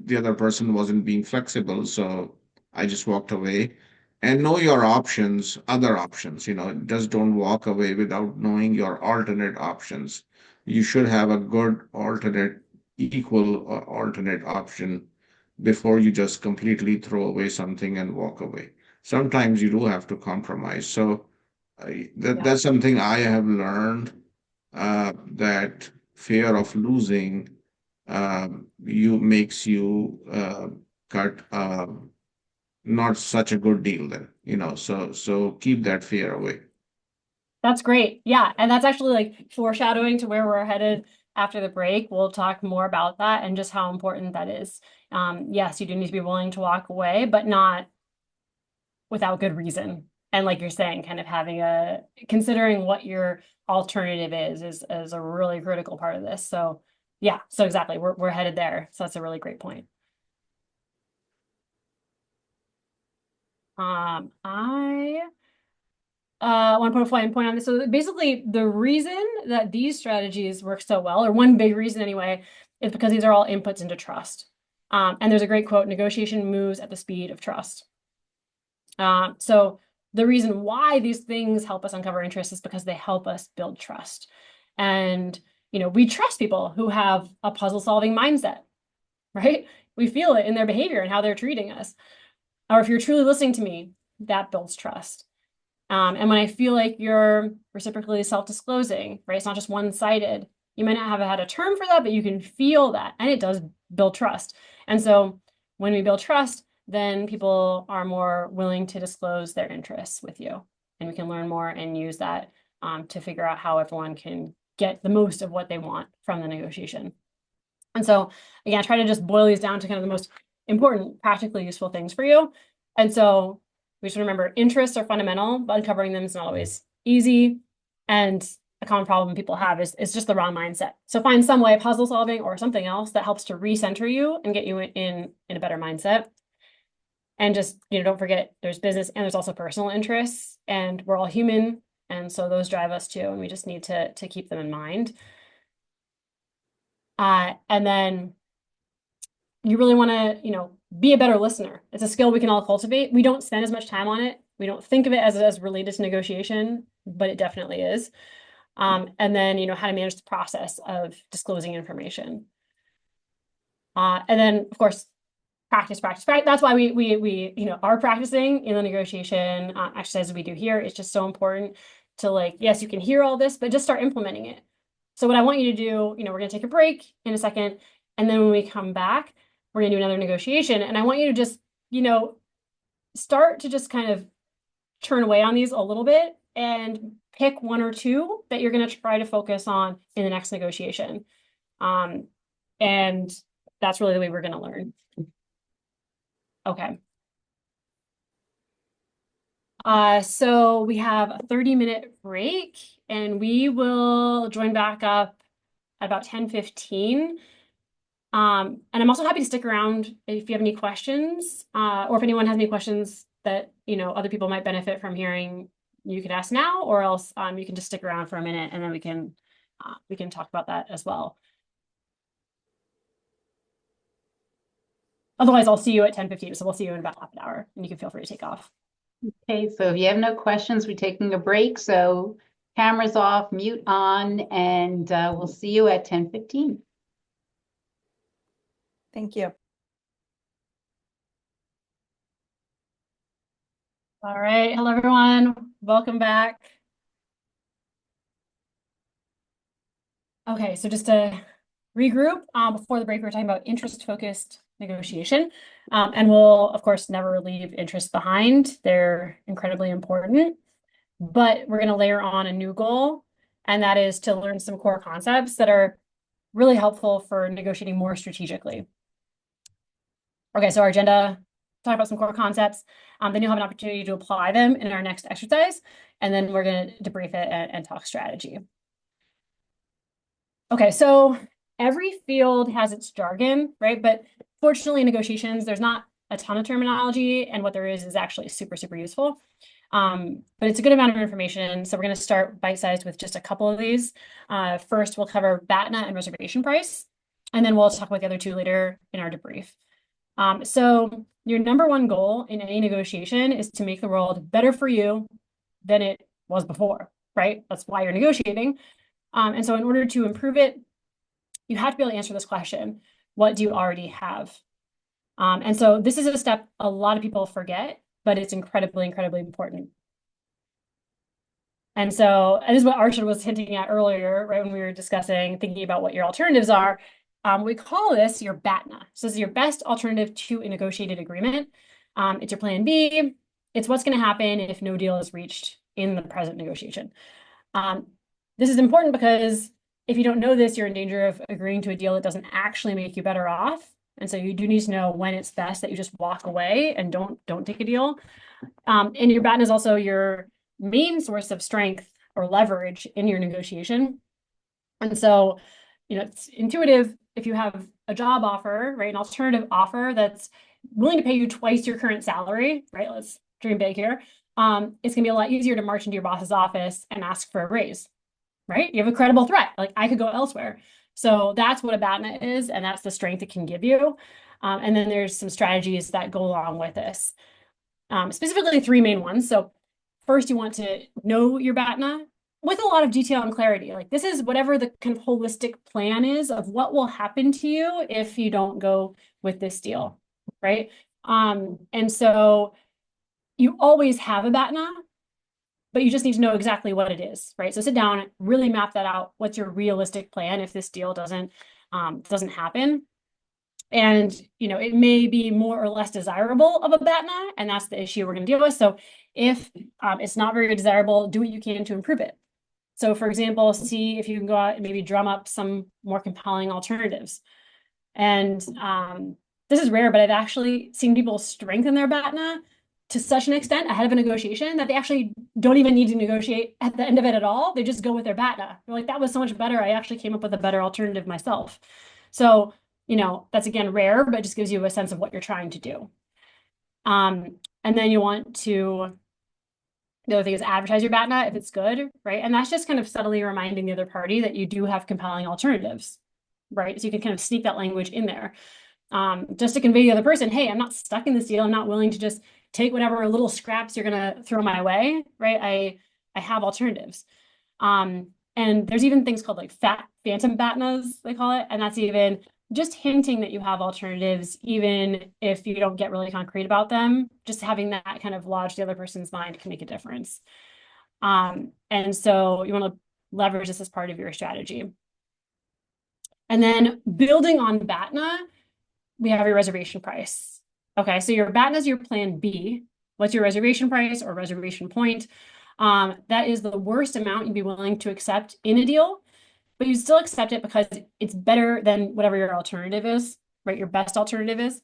the other person wasn't being flexible, so I just walked away. And know your options, other options, just don't walk away without knowing your alternate options. You should have a good alternate, equal alternate option before you just completely throw away something and walk away. Sometimes you do have to compromise. So that's something I have learned, that fear of losing you makes you cut not such a good deal then, so keep that fear away. That's great. Yeah. And that's actually like foreshadowing to where we're headed after the break. We'll talk more about that and just how important that is. Yes, you do need to be willing to walk away, but not without good reason. And like you're saying, kind of considering what your alternative is a really critical part of this. So yeah, so exactly, we're headed there. So that's a really great point. I want to put a fine point on this. So basically, the reason that these strategies work so well, or one big reason anyway, is because these are all inputs into trust. And there's a great quote: "Negotiation moves at the speed of trust." So the reason why these things help us uncover interest is because they help us build trust. And, we trust people who have a puzzle-solving mindset, right? We feel it in their behavior and how they're treating us. Or if you're truly listening to me, that builds trust. And when I feel like you're reciprocally self-disclosing, right? It's not just one-sided. You might not have had a term for that, but you can feel that, and it does build trust. And so when we build trust, then people are more willing to disclose their interests with you, and we can learn more and use that to figure out how everyone can get the most of what they want from the negotiation. And so again, I try to just boil these down to kind of the most important, practically useful things for you. And so we should remember interests are fundamental, but uncovering them is not always easy. And a common problem people have is just the wrong mindset. So find some way, puzzle solving or something else that helps to recenter you and get you in a better mindset. And just, don't forget there's business and there's also personal interests, and we're all human. And so those drive us too. And we just need to keep them in mind. And then you really want to, be a better listener. It's a skill we can all cultivate. We don't spend as much time on it. We don't think of it as related to negotiation, but it definitely is. And then, how to manage the process of disclosing information. And then, of course, practice. That's why we are practicing in the negotiation exercises we do here. It's just so important to yes, you can hear all this, but just start implementing it. So what I want you to do, we're going to take a break in a second. And then when we come back, we're going to do another negotiation. And I want you to just, start to just kind of turn away on these a little bit and pick one or two that you're going to try to focus on in the next negotiation. And that's really the way we're going to learn. Okay. So we have a 30-minute break, and we will join back up at about 10:15. And I'm also happy to stick around if you have any questions, or if anyone has any questions that, other people might benefit from hearing, you could ask now, or else you can just stick around for a minute and then we can talk about that as well. Otherwise, I'll see you at 10:15. So we'll see you in about half an hour, and you can feel free to take off. Okay, so if you have no questions, we're taking a break. So cameras off, mute on, and we'll see you at 10:15. Thank you. All right. Hello, everyone. Welcome back. Okay, so just to regroup, before the break, we were talking about interest-focused negotiation. And we'll, of course, never leave interest behind. They're incredibly important. But we're going to layer on a new goal, and that is to learn some core concepts that are really helpful for negotiating more strategically. Okay, so our agenda, talk about some core concepts. Then you'll have an opportunity to apply them in our next exercise, and then we're going to debrief it and talk strategy. Okay, so every field has its jargon, right? But fortunately, in negotiations, there's not a ton of terminology, and what there is actually super, super useful. But it's a good amount of information. So we're going to start bite-sized with just a couple of these. First, we'll cover BATNA and reservation price, and then we'll talk about the other two later in our debrief. So your number one goal in any negotiation is to make the world better for you than it was before, right? That's why you're negotiating. And so in order to improve it, you have to be able to answer this question: what do you already have? And so this is a step a lot of people forget, but it's incredibly, incredibly important. And so, and this is what Arshad was hinting at earlier, right, when we were discussing, thinking about what your alternatives are. We call this your BATNA. So this is your best alternative to a negotiated agreement. It's your plan B. It's what's going to happen if no deal is reached in the present negotiation. This is important because if you don't know this, you're in danger of agreeing to a deal that doesn't actually make you better off. And so you do need to know when it's best that you just walk away and don't take a deal. And your BATNA is also your main source of strength or leverage in your negotiation. And so, it's intuitive if you have a job offer, right, an alternative offer that's willing to pay you twice your current salary, right? Let's dream big here. it's going to be a lot easier to march into your boss's office and ask for a raise, right? You have a credible threat. Like, I could go elsewhere. So that's what a BATNA is, and that's the strength it can give you. And then there's some strategies that go along with this. Specifically 3 main ones. So first, you want to know your BATNA with a lot of detail and clarity. Like, this is whatever the kind of holistic plan is of what will happen to you if you don't go with this deal, right? And so you always have a BATNA, but you just need to know exactly what it is, right? So sit down, really map that out. What's your realistic plan if this deal doesn't happen? And, you know, it may be more or less desirable of a BATNA, and that's the issue we're going to deal with. So if it's not very desirable, do what you can to improve it. So for example, see if you can go out and maybe drum up some more compelling alternatives. And this is rare, but I've actually seen people strengthen their BATNA to such an extent ahead of a negotiation that they actually don't even need to negotiate at the end of it at all. They just go with their BATNA. They're like, that was so much better. I actually came up with a better alternative myself. So, you know, that's again rare, but it just gives you a sense of what you're trying to do. And then you want to, the other thing is advertise your BATNA if it's good, right? And that's just kind of subtly reminding the other party that you do have compelling alternatives, right? So you can kind of sneak that language in there. Just to convey to the other person, hey, I'm not stuck in this deal. I'm not willing to just take whatever little scraps you're going to throw my way, right? I have alternatives. And there's even things called like phantom BATNAs, they call it. And that's even just hinting that you have alternatives, even if you don't get really concrete about them. Just having that kind of lodge the other person's mind can make a difference. And so you want to leverage this as part of your strategy. And then building on BATNA, we have your reservation price. Okay, so your BATNA is your plan B. What's your reservation price or reservation point? That is the worst amount you'd be willing to accept in a deal, but you still accept it because it's better than whatever your alternative is, right? Your best alternative is.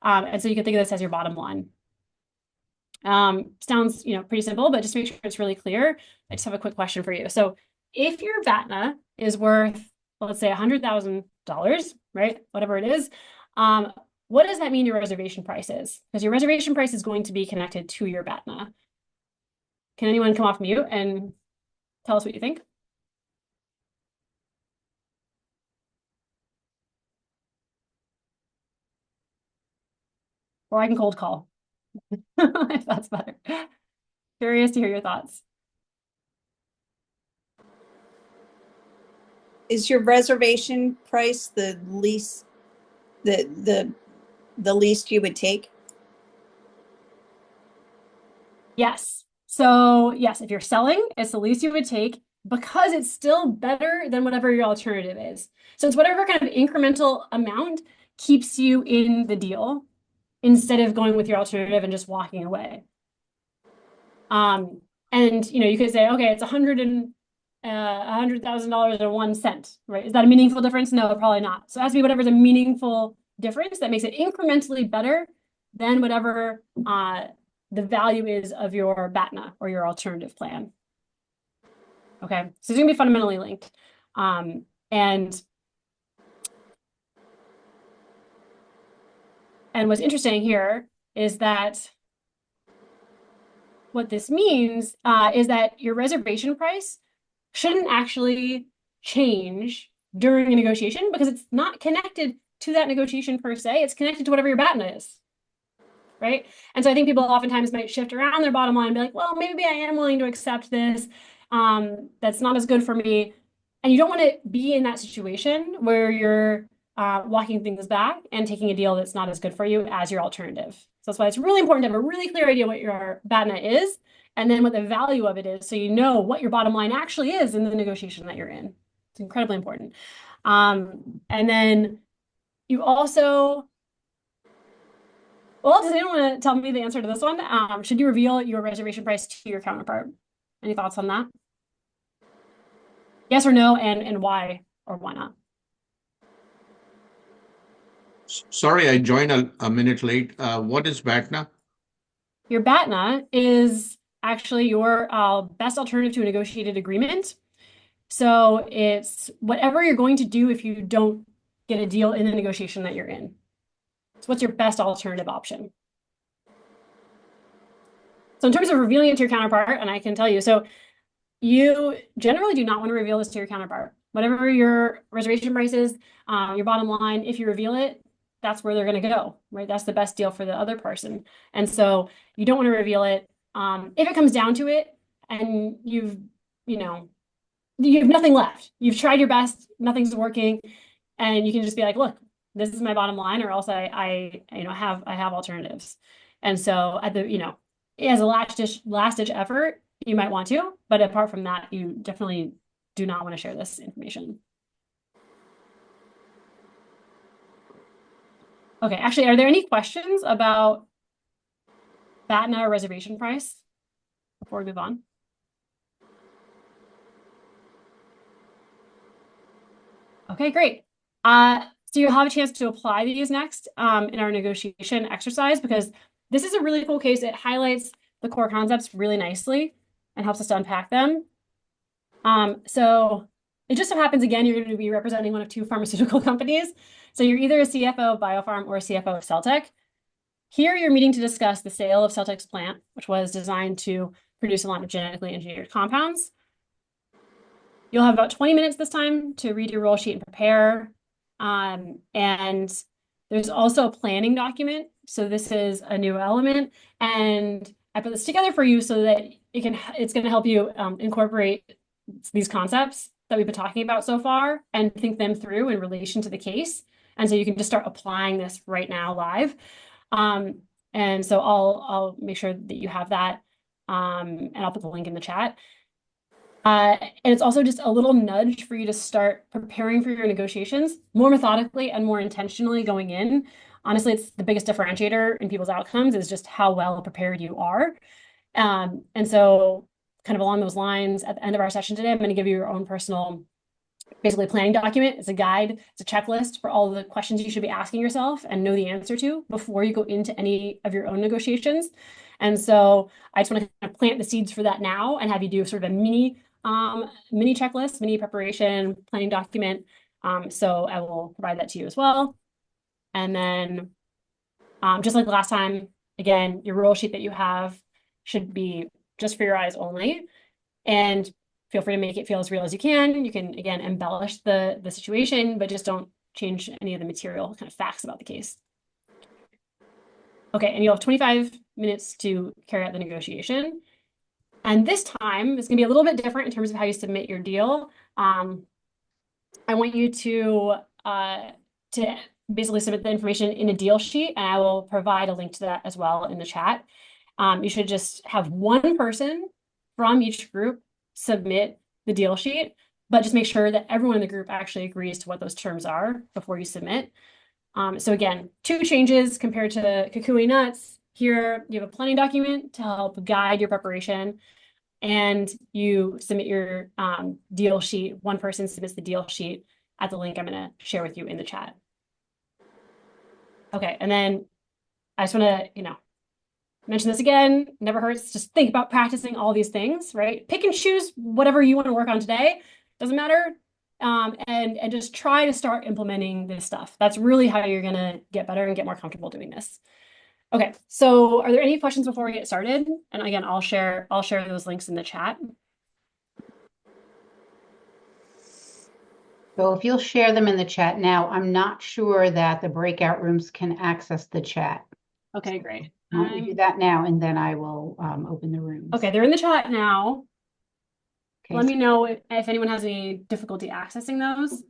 And so you can think of this as your bottom line. Sounds, you know, pretty simple, but just make sure it's really clear. I just have a quick question for you. So if your BATNA is worth, let's say $100,000, right? Whatever it is, what does that mean your reservation price is? Because your reservation price is going to be connected to your BATNA. Can anyone come off mute and tell us what you think? Or I can cold call if that's better. Curious to hear your thoughts. Is your reservation price the least, the least you would take? Yes. So yes, if you're selling, it's the least you would take because it's still better than whatever your alternative is. So it's whatever kind of incremental amount keeps you in the deal instead of going with your alternative and just walking away. And you know, you could say, okay, it's $100,000.01, right? Is that a meaningful difference? No, probably not. So it has to be whatever's a meaningful difference that makes it incrementally better than whatever the value is of your BATNA or your alternative plan. Okay, so it's gonna be fundamentally linked. And what's interesting here is that what this means is that your reservation price shouldn't actually change during a negotiation because it's not connected to that negotiation per se. It's connected to whatever your BATNA is, right? And so I think people oftentimes might shift around their bottom line and be like, well, maybe I am willing to accept this. That's not as good for me. And you don't want to be in that situation where you're walking things back and taking a deal that's not as good for you as your alternative. So that's why it's really important to have a really clear idea what your BATNA is and then what the value of it is so you know what your bottom line actually is in the negotiation that you're in. It's incredibly important. And then you also, well, does anyone want to tell me the answer to this one? Should you reveal your reservation price to your counterpart? Any thoughts on that? Yes or no, and why or why not? Sorry, I joined a minute late. What is BATNA? Your BATNA is actually your best alternative to a negotiated agreement. So it's whatever you're going to do if you don't get a deal in the negotiation that you're in. So what's your best alternative option? So in terms of revealing it to your counterpart, and I can tell you, so you generally do not want to reveal this to your counterpart. Whatever your reservation price is, your bottom line, if you reveal it, that's where they're going to go, right? That's the best deal for the other person. And so you don't want to reveal it. If it comes down to it and you know, you have nothing left. You've tried your best, nothing's working, and you can just be like, look, this is my bottom line, or else I have alternatives. And so at the, as a last ditch effort, you might want to, but apart from that, you definitely do not want to share this information. Okay, actually, are there any questions about BATNA or reservation price before we move on? Okay, great. So you'll have a chance to apply these next in our negotiation exercise, because this is a really cool case. It highlights the core concepts really nicely and helps us to unpack them. So it just so happens, again, you're going to be representing one of two pharmaceutical companies. So you're either a CFO of Biopharm or a CFO of Celtec. Here you're meeting to discuss the sale of Celtec's plant, which was designed to produce a line of genetically engineered compounds. You'll have about 20 minutes this time to read your roll sheet and prepare. And there's also a planning document. So this is a new element. And I put this together for you so that it's going to help you incorporate these concepts that we've been talking about so far and think them through in relation to the case. And so you can just start applying this right now live. And so I'll make sure that you have that. And I'll put the link in the chat. And it's also just a little nudge for you to start preparing for your negotiations more methodically and more intentionally going in. Honestly, it's the biggest differentiator in people's outcomes is just how well prepared you are. And so kind of along those lines, at the end of our session today, I'm going to give you your own personal, basically planning document. It's a guide, it's a checklist for all the questions you should be asking yourself and know the answer to before you go into any of your own negotiations. And so I just want to kind of plant the seeds for that now and have you do sort of a mini checklist, mini preparation, planning document. So I will provide that to you as well. And then just like last time, again, your roll sheet that you have should be just for your eyes only. And feel free to make it feel as real as you can. You can, again, embellish the situation, but just don't change any of the material kind of facts about the case. Okay, and you'll have 25 minutes to carry out the negotiation. And this time is going to be a little bit different in terms of how you submit your deal. I want you to basically submit the information in a deal sheet, and I will provide a link to that as well in the chat. You should just have one person from each group submit the deal sheet, but just make sure that everyone in the group actually agrees to what those terms are before you submit. So again, 2 changes compared to Kukui Nuts. Here, you have a planning document to help guide your preparation, and you submit your deal sheet. One person submits the deal sheet at the link I'm going to share with you in the chat. Okay, and then I just want to, mention this again, never hurts. Just think about practicing all these things, right? Pick and choose whatever you want to work on today. Doesn't matter. And just try to start implementing this stuff. That's really how you're going to get better and get more comfortable doing this. Okay, so are there any questions before we get started? And again, I'll share those links in the chat. So if you'll share them in the chat now, I'm not sure that the breakout rooms can access the chat. Okay, great. Let me do that now, and then I will open the rooms. Okay, they're in the chat now. Okay, Let me know if anyone has any difficulty accessing those.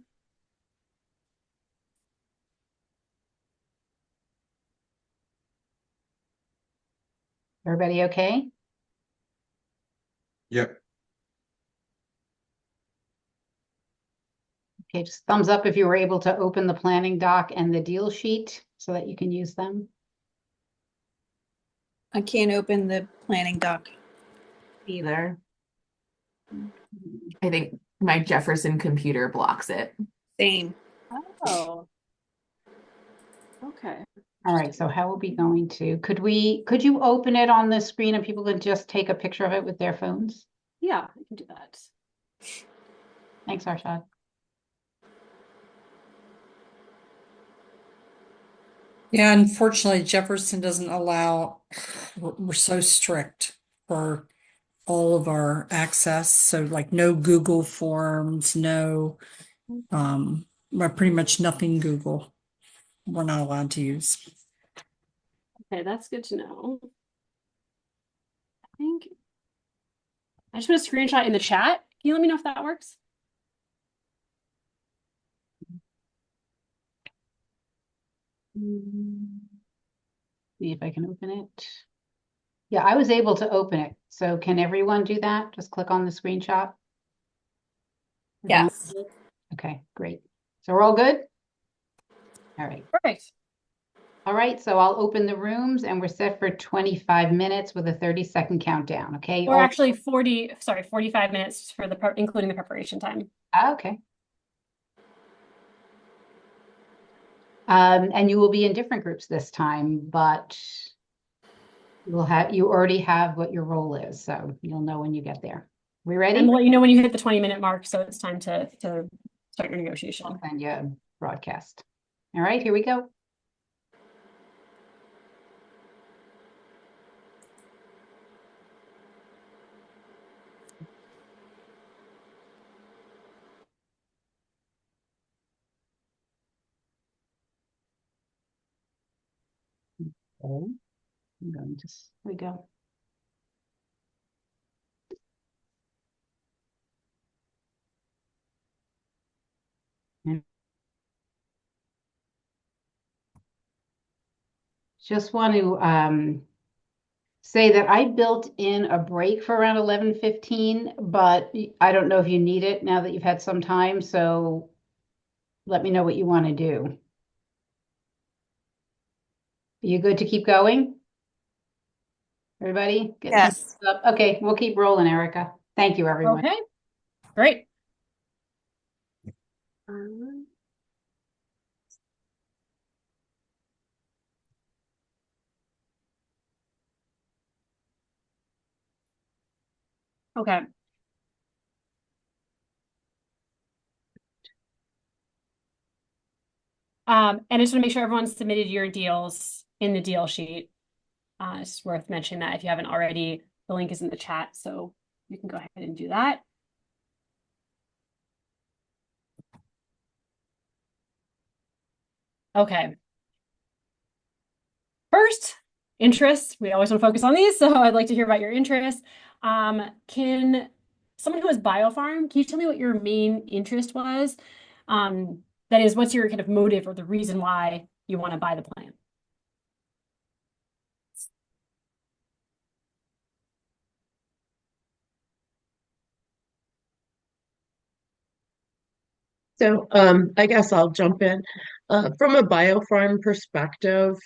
Everybody okay? Yep. Okay, just thumbs up if you were able to open the planning doc and the deal sheet so that you can use them. I can't open the planning doc. Either. I think my Jefferson computer blocks it. Same. Oh. Okay. All right, so how are we going to, could you open it on the screen and people can just take a picture of it with their phones? Yeah, I can do that. Thanks, Arshad. Yeah, unfortunately, Jefferson doesn't allow, we're so strict. for all of our access. So like no Google Forms, no, well, pretty much nothing Google. We're not allowed to use. Okay, that's good to know. I think I just put a screenshot in the chat. Can you let me know if that works? See if I can open it. Yeah, I was able to open it. So can everyone do that? Just click on the screenshot. Yes. Okay, great. So we're all good? All right. Perfect. All right, so I'll open the rooms and we're set for 25 minutes with a 30-second countdown, okay? Or actually 45 minutes for including the preparation time. Okay. And you will be in different groups this time, but you already have what your role is, so you'll know when you get there. We ready? And we'll let you know when you hit the 20-minute mark, so it's time to start your negotiation. I'll send you a broadcast. All right, here we go. Okay. I'm going to, here we go. Just want to say that I built in a break for around 11:15, but I don't know if you need it now that you've had some time, so let me know what you want to do. Are you good to keep going? Everybody? Yes. Okay, we'll keep rolling, Erica. Thank you, everyone. Okay, great. Okay. And I just want to make sure everyone submitted your deals in the deal sheet. It's worth mentioning that if you haven't already, the link is in the chat, so you can go ahead and do that. Okay. First, interests. We always want to focus on these, so I'd like to hear about your interests. Can someone who has BioPharm, can you tell me what your main interest was? That is, what's your kind of motive or the reason why you want to buy the plant? So I guess I'll jump in. From a biofarm perspective,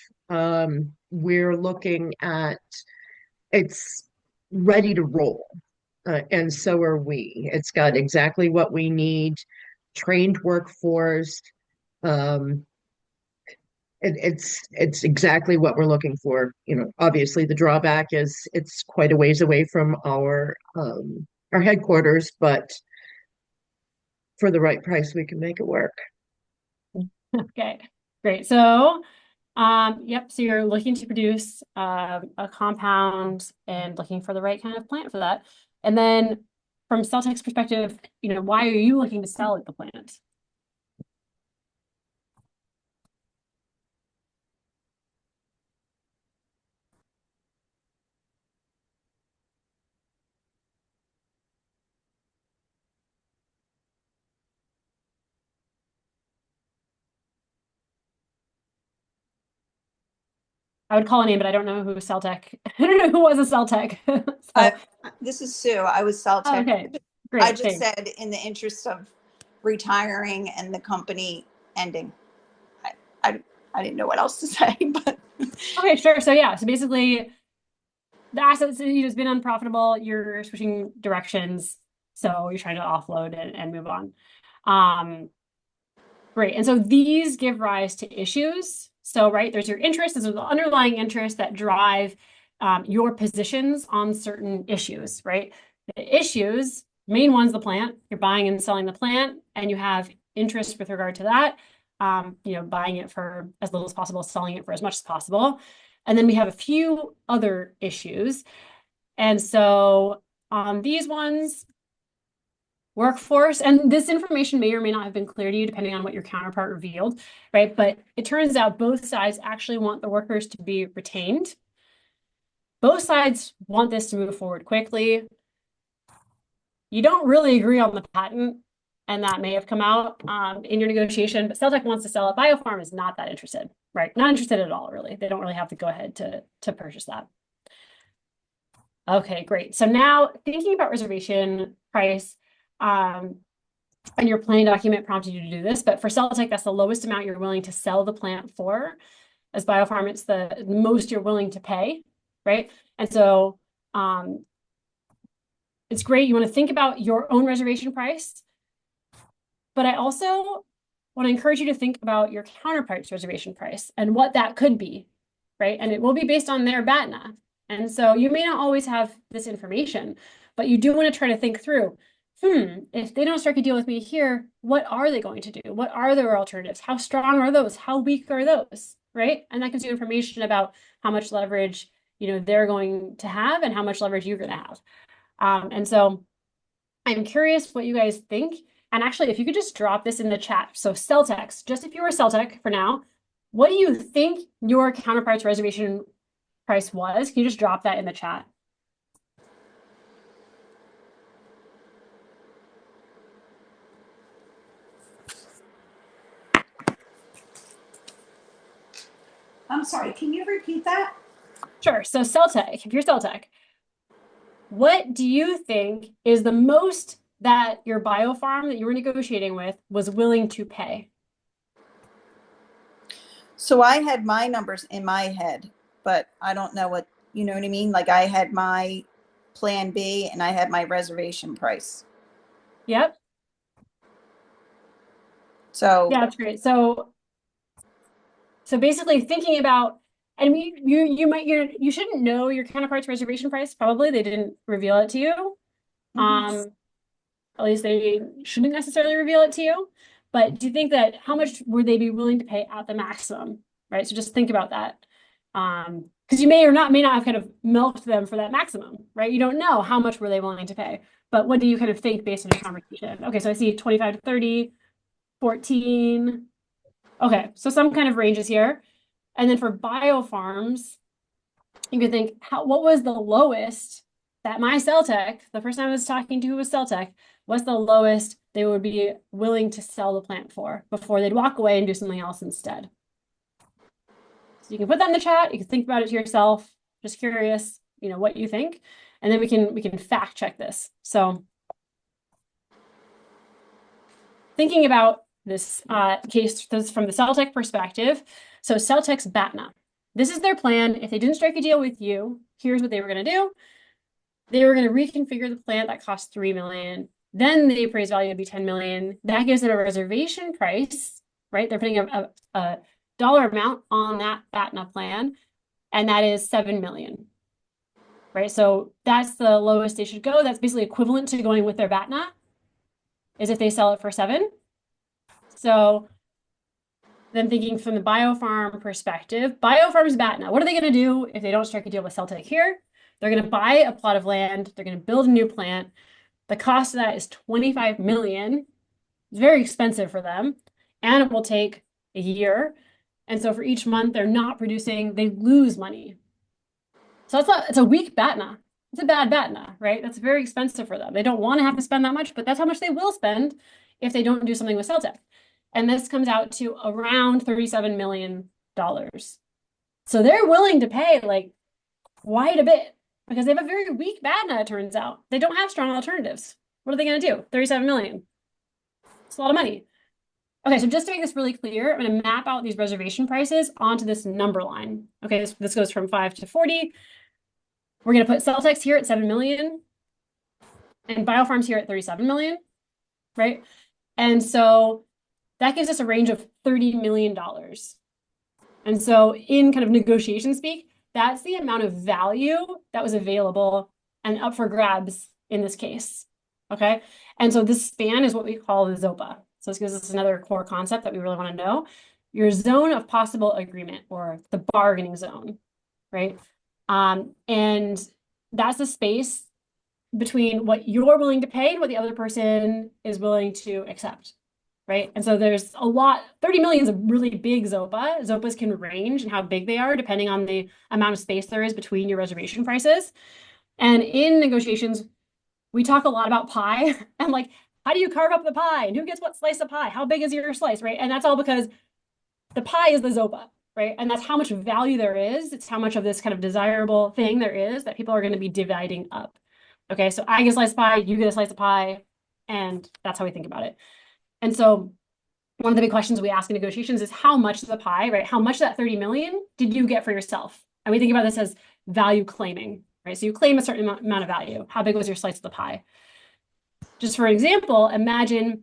we're looking at it's ready to roll, and so are we. It's got exactly what we need, trained workforce. Um, it's exactly what we're looking for. You know, obviously the drawback is it's quite a ways away from our headquarters, but for the right price, we can make it work. Okay, great. So, yep, so you're looking to produce a compound and looking for the right kind of plant for that. And then from Celtech's perspective, why are you looking to sell the plant? I would call a name, but I don't know who Celtech. I don't know who was a Celtech. So, This is Sue. I was Celtech. oh, okay, great. I just thanks. said in the interest of retiring and the company ending. I didn't know what else to say, but Okay, sure. So yeah, so basically the assets has been unprofitable. You're switching directions, so you're trying to offload and move on. Great. And so these give rise to issues. So, right, there's your interest, there's the underlying interests that drive your positions on certain issues, right? The issues, main one's the plant. You're buying and selling the plant, and you have interest with regard to that. Buying it for as little as possible, selling it for as much as possible. And then we have a few other issues. And so on these ones, workforce, and this information may or may not have been clear to you depending on what your counterpart revealed, right? But it turns out both sides actually want the workers to be retained. Both sides want this to move forward quickly. You don't really agree on the patent, and that may have come out in your negotiation, but Celtech wants to sell it. BioPharm is not that interested, right? Not interested at all, really. They don't really have to go ahead to purchase that. Okay, great. So now thinking about reservation price, and your planning document prompted you to do this, but for Celtech, that's the lowest amount you're willing to sell the plant for. As BioPharm, it's the most you're willing to pay, right? And so it's great. You want to think about your own reservation price, but I also want to encourage you to think about your counterpart's reservation price and what that could be, right? And it will be based on their BATNA. And so you may not always have this information, but you do want to try to think through, if they don't strike a deal with me here, what are they going to do? What are their alternatives? How strong are those? How weak are those, right? And that gives you information about how much leverage, they're going to have and how much leverage you're going to have. And so I'm curious what you guys think. And actually, if you could just drop this in the chat. So Celtech, just if you were Celtech for now, what do you think your counterpart's reservation price was? Can you just drop that in the chat? I'm sorry, can you repeat that? Sure. So Celtech, if you're Celtech, what do you think is the most that your BioPharm that you were negotiating with was willing to pay? So I had my numbers in my head, but I don't know what, you know what I mean? Like I had my plan B and I had my reservation price. Yep. So yeah, that's great. So basically thinking about, and you shouldn't know your counterpart's reservation price. Probably they didn't reveal it to you. At least they shouldn't necessarily reveal it to you. But do you think that how much would they be willing to pay at the maximum, right? So just think about that. Because you may not have kind of milked them for that maximum, right? You don't know how much were they willing to pay. But what do you kind of think based on your conversation? Okay, so I see 25 to 30, 14. Okay, so some kind of ranges here. And then for BioPharms, you could think, what was the lowest that my Celtech, the person I was talking to who was Celtech, what's the lowest they would be willing to sell the plant for before they'd walk away and do something else instead? So you can put that in the chat. You can think about it to yourself. Just curious, what you think, and then we can fact check this. So thinking about this case from the Celtech perspective. So Celtech's BATNA. This is their plan. If they didn't strike a deal with you, here's what they were going to do. They were going to reconfigure the plant that cost $3 million. Then the appraised value would be $10 million. That gives them a reservation price, right? They're putting a dollar amount on that BATNA plan, and that is $7 million, right? So that's the lowest they should go. That's basically equivalent to going with their BATNA, is if they sell it for $7 million. So then thinking from the BioPharm perspective, BioPharm's BATNA, what are they going to do if they don't strike a deal with Celtech here? They're going to buy a plot of land. They're going to build a new plant. The cost of that is $25 million. It's very expensive for them, and it will take a year. And so for each month they're not producing, they lose money. So it's a weak BATNA. It's a bad BATNA, right? That's very expensive for them. They don't want to have to spend that much, but that's how much they will spend if they don't do something with Celtech. And this comes out to around $37 million. So they're willing to pay like quite a bit because they have a very weak BATNA, it turns out. They don't have strong alternatives. What are they going to do? $37 million. It's a lot of money. Okay, so just to make this really clear, I'm going to map out these reservation prices onto this number line. Okay, this goes from 5 to 40. We're going to put Celtech here at 7 million and BioPharms here at 37 million, right? And so that gives us a range of $30 million. And so in kind of negotiation speak, that's the amount of value that was available and up for grabs in this case, okay? And so this span is what we call the ZOPA. So this gives us another core concept that we really want to know. Your zone of possible agreement, or the bargaining zone, right? And that's the space between what you're willing to pay and what the other person is willing to accept, right? And so there's a lot, 30 million is a really big ZOPA. ZOPAs can range in how big they are depending on the amount of space there is between your reservation prices. And in negotiations, we talk a lot about pie and like, how do you carve up the pie and who gets what slice of pie? How big is your slice, right? And that's all because the pie is the ZOPA, right? And that's how much value there is. It's how much of this kind of desirable thing there is that people are going to be dividing up. Okay, so I get a slice of pie, you get a slice of pie, and that's how we think about it. And so one of the big questions we ask in negotiations is how much of the pie, right? How much of that 30 million did you get for yourself? And we think about this as value claiming, right? So you claim a certain amount of value. How big was your slice of the pie? Just for example, imagine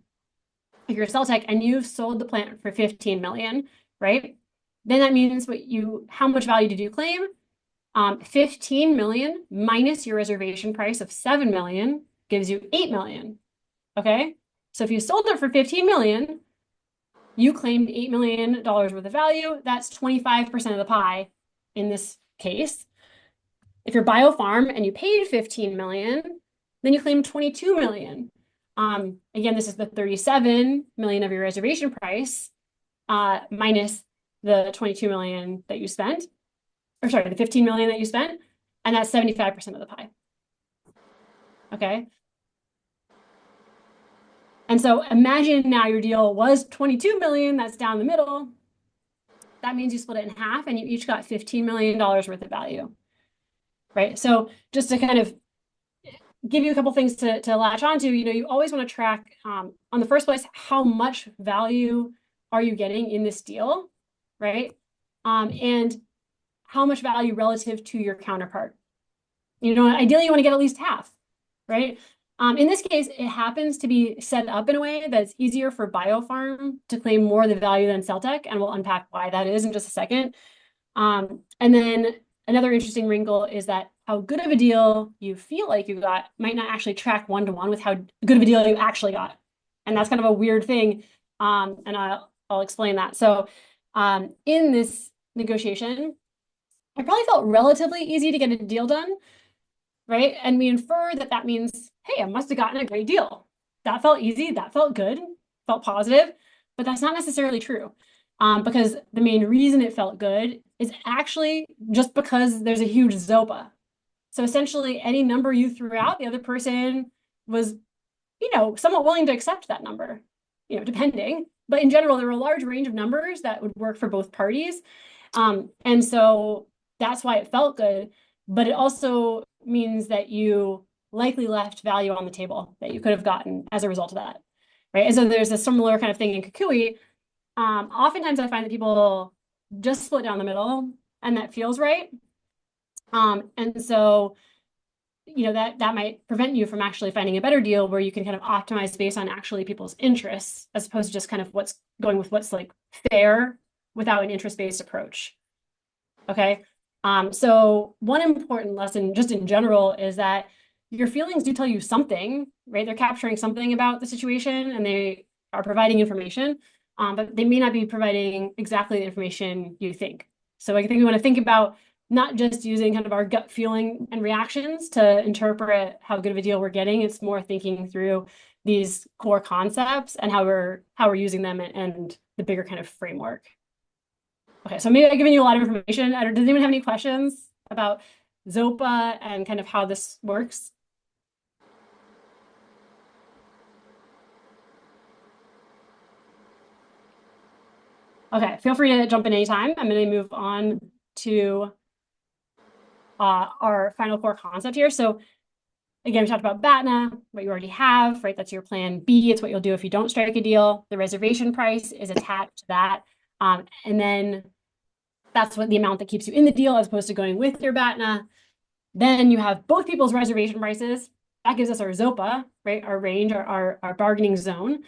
if you're a cell tech and you've sold the plant for 15 million, right? Then that means how much value did you claim? 15 million minus your reservation price of 7 million gives you 8 million. Okay. So if you sold it for 15 million, you claimed $8 million worth of value. That's 25% of the pie in this case. If you're BioPharm and you paid 15 million, then you claim 22 million. Again, this is the 37 million of your reservation price, minus the 22 million that you spent, or sorry, the 15 million that you spent, and that's 75% of the pie. Okay. And so imagine now your deal was 22 million, that's down the middle. That means you split it in half and you each got $15 million worth of value, right? So just to kind of give you a couple things to latch onto, you always want to track on the first place, how much value are you getting in this deal, right? And how much value relative to your counterpart. Ideally you want to get at least half, right? In this case, it happens to be set up in a way that's easier for BioPharm to claim more of the value than Celtec, and we'll unpack why that is in just a second. And then another interesting wrinkle is that how good of a deal you feel like you got might not actually track one-to-one with how good of a deal you actually got. And that's kind of a weird thing. And I'll explain that. So in this negotiation, it probably felt relatively easy to get a deal done, right? And we infer that that means, hey, I must have gotten a great deal. That felt easy, that felt good, felt positive, but that's not necessarily true. Because the main reason it felt good is actually just because there's a huge ZOPA. So essentially any number you threw out, the other person was, somewhat willing to accept that number, depending. But in general, there were a large range of numbers that would work for both parties. And so that's why it felt good, but it also means that you likely left value on the table that you could have gotten as a result of that, right? And so there's a similar kind of thing in Kukui. Oftentimes I find that people just split down the middle and that feels right. And so, that might prevent you from actually finding a better deal where you can kind of optimize based on actually people's interests, as opposed to just kind of what's like fair without an interest-based approach. Okay. So one important lesson just in general is that your feelings do tell you something, right? They're capturing something about the situation and they are providing information, but they may not be providing exactly the information you think. So I think we want to think about not just using kind of our gut feeling and reactions to interpret how good of a deal we're getting. It's more thinking through these core concepts and how we're using them and the bigger kind of framework. Okay, so maybe I've given you a lot of information. Does anyone have any questions about ZOPA and kind of how this works? Okay, feel free to jump in anytime. I'm going to move on to our final core concept here. So again, we talked about BATNA, what you already have, right? That's your plan B. It's what you'll do if you don't strike a deal. The reservation price is attached to that. And then that's what the amount that keeps you in the deal as opposed to going with your BATNA. Then you have both people's reservation prices. That gives us our ZOPA, right? Our range, our bargaining zone.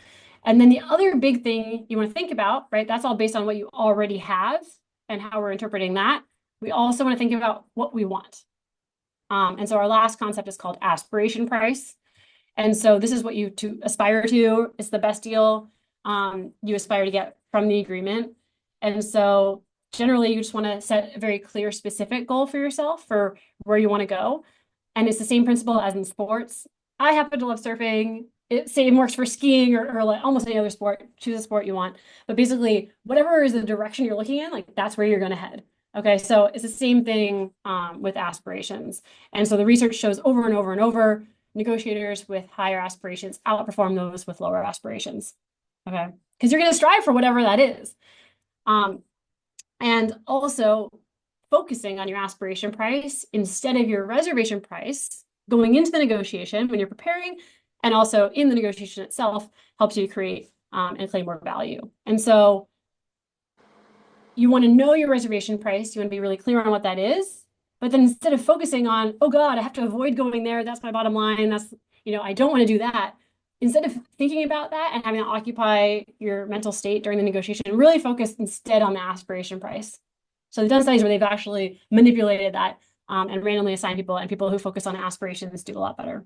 And then the other big thing you want to think about, right? That's all based on what you already have and how we're interpreting that. We also want to think about what we want. And so our last concept is called aspiration price. And so this is what you aspire to. It's the best deal you aspire to get from the agreement. And so generally you just want to set a very clear, specific goal for yourself for where you want to go. And it's the same principle as in sports. I happen to love surfing. Same works for skiing or like almost any other sport. Choose a sport you want. But basically, whatever is the direction you're looking in, like that's where you're going to head. Okay, so it's the same thing with aspirations. And so the research shows over and over and over, negotiators with higher aspirations outperform those with lower aspirations. Okay, because you're going to strive for whatever that is. And also focusing on your aspiration price instead of your reservation price going into the negotiation when you're preparing, and also in the negotiation itself helps you create and claim more value. And so you want to know your reservation price. You want to be really clear on what that is. But then instead of focusing on, oh God, I have to avoid going there. That's my bottom line. That's, I don't want to do that. Instead of thinking about that and having that occupy your mental state during the negotiation, really focus instead on the aspiration price. So they've done studies where they've actually manipulated that and randomly assigned people, and people who focus on aspirations do a lot better.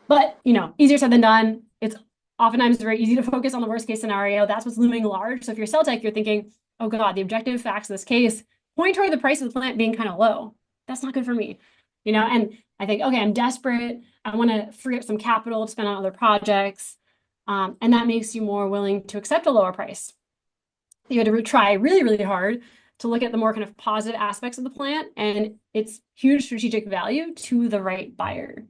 But, easier said than done. It's oftentimes very easy to focus on the worst case scenario. That's what's looming large. So if you're cell tech, you're thinking, oh God, the objective facts of this case point toward the price of the plant being kind of low. That's not good for me, and I think, okay, I'm desperate. I want to free up some capital to spend on other projects. And that makes you more willing to accept a lower price. You had to try really, really hard to look at the more kind of positive aspects of the plant and its huge strategic value to the right buyer.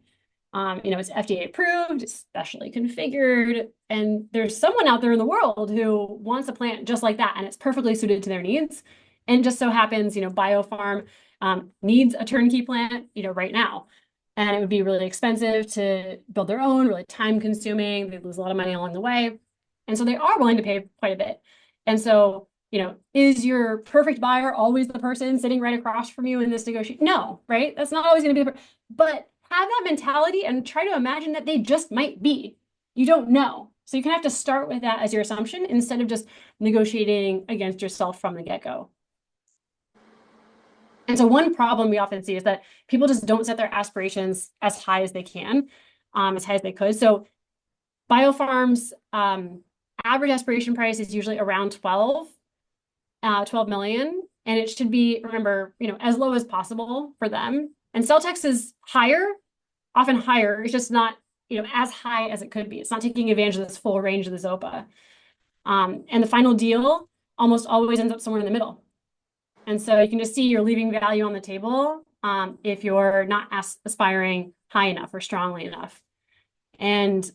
It's FDA approved, it's specially configured, and there's someone out there in the world who wants a plant just like that, and it's perfectly suited to their needs. And just so happens, BioPharm needs a turnkey plant, right now. And it would be really expensive to build their own, really time consuming. They lose a lot of money along the way. And so they are willing to pay quite a bit. And so, is your perfect buyer always the person sitting right across from you in this negotiation? No, right? That's not always going to be but have that mentality and try to imagine that they just might be. You don't know. So you can have to start with that as your assumption instead of just negotiating against yourself from the get-go. And so one problem we often see is that people just don't set their aspirations as high as they can, as high as they could. So BioPharm's average aspiration price is usually around 12 million. And it should be, remember, as low as possible for them. And Celtex is higher, often higher. It's just not, as high as it could be. It's not taking advantage of this full range of the ZOPA. And the final deal almost always ends up somewhere in the middle. And so you can just see you're leaving value on the table if you're not aspiring high enough or strongly enough. And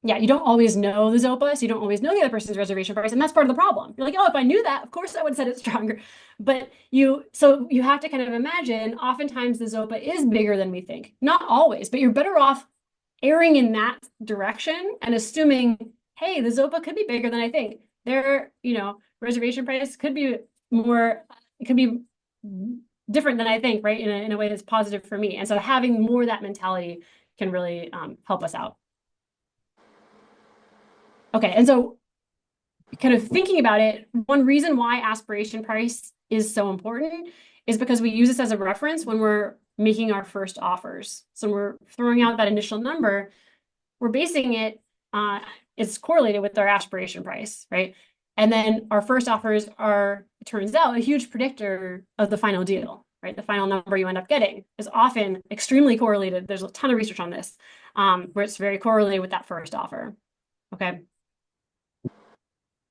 yeah, you don't always know the ZOPA, so you don't always know the other person's reservation price, and that's part of the problem. You're like, oh, if I knew that, of course I would have said it stronger. But so you have to kind of imagine, oftentimes the ZOPA is bigger than we think. Not always, but you're better off erring in that direction and assuming, hey, the ZOPA could be bigger than I think. Their, reservation price could be more, it could be different than I think, right? In a way that's positive for me. And so having more of that mentality can really help us out. Okay, and so kind of thinking about it, one reason why aspiration price is so important is because we use this as a reference when we're making our first offers. So when we're throwing out that initial number, we're basing it, it's correlated with our aspiration price, right? And then our first offers are, it turns out, a huge predictor of the final deal, right? The final number you end up getting is often extremely correlated. There's a ton of research on this, where it's very correlated with that first offer, okay?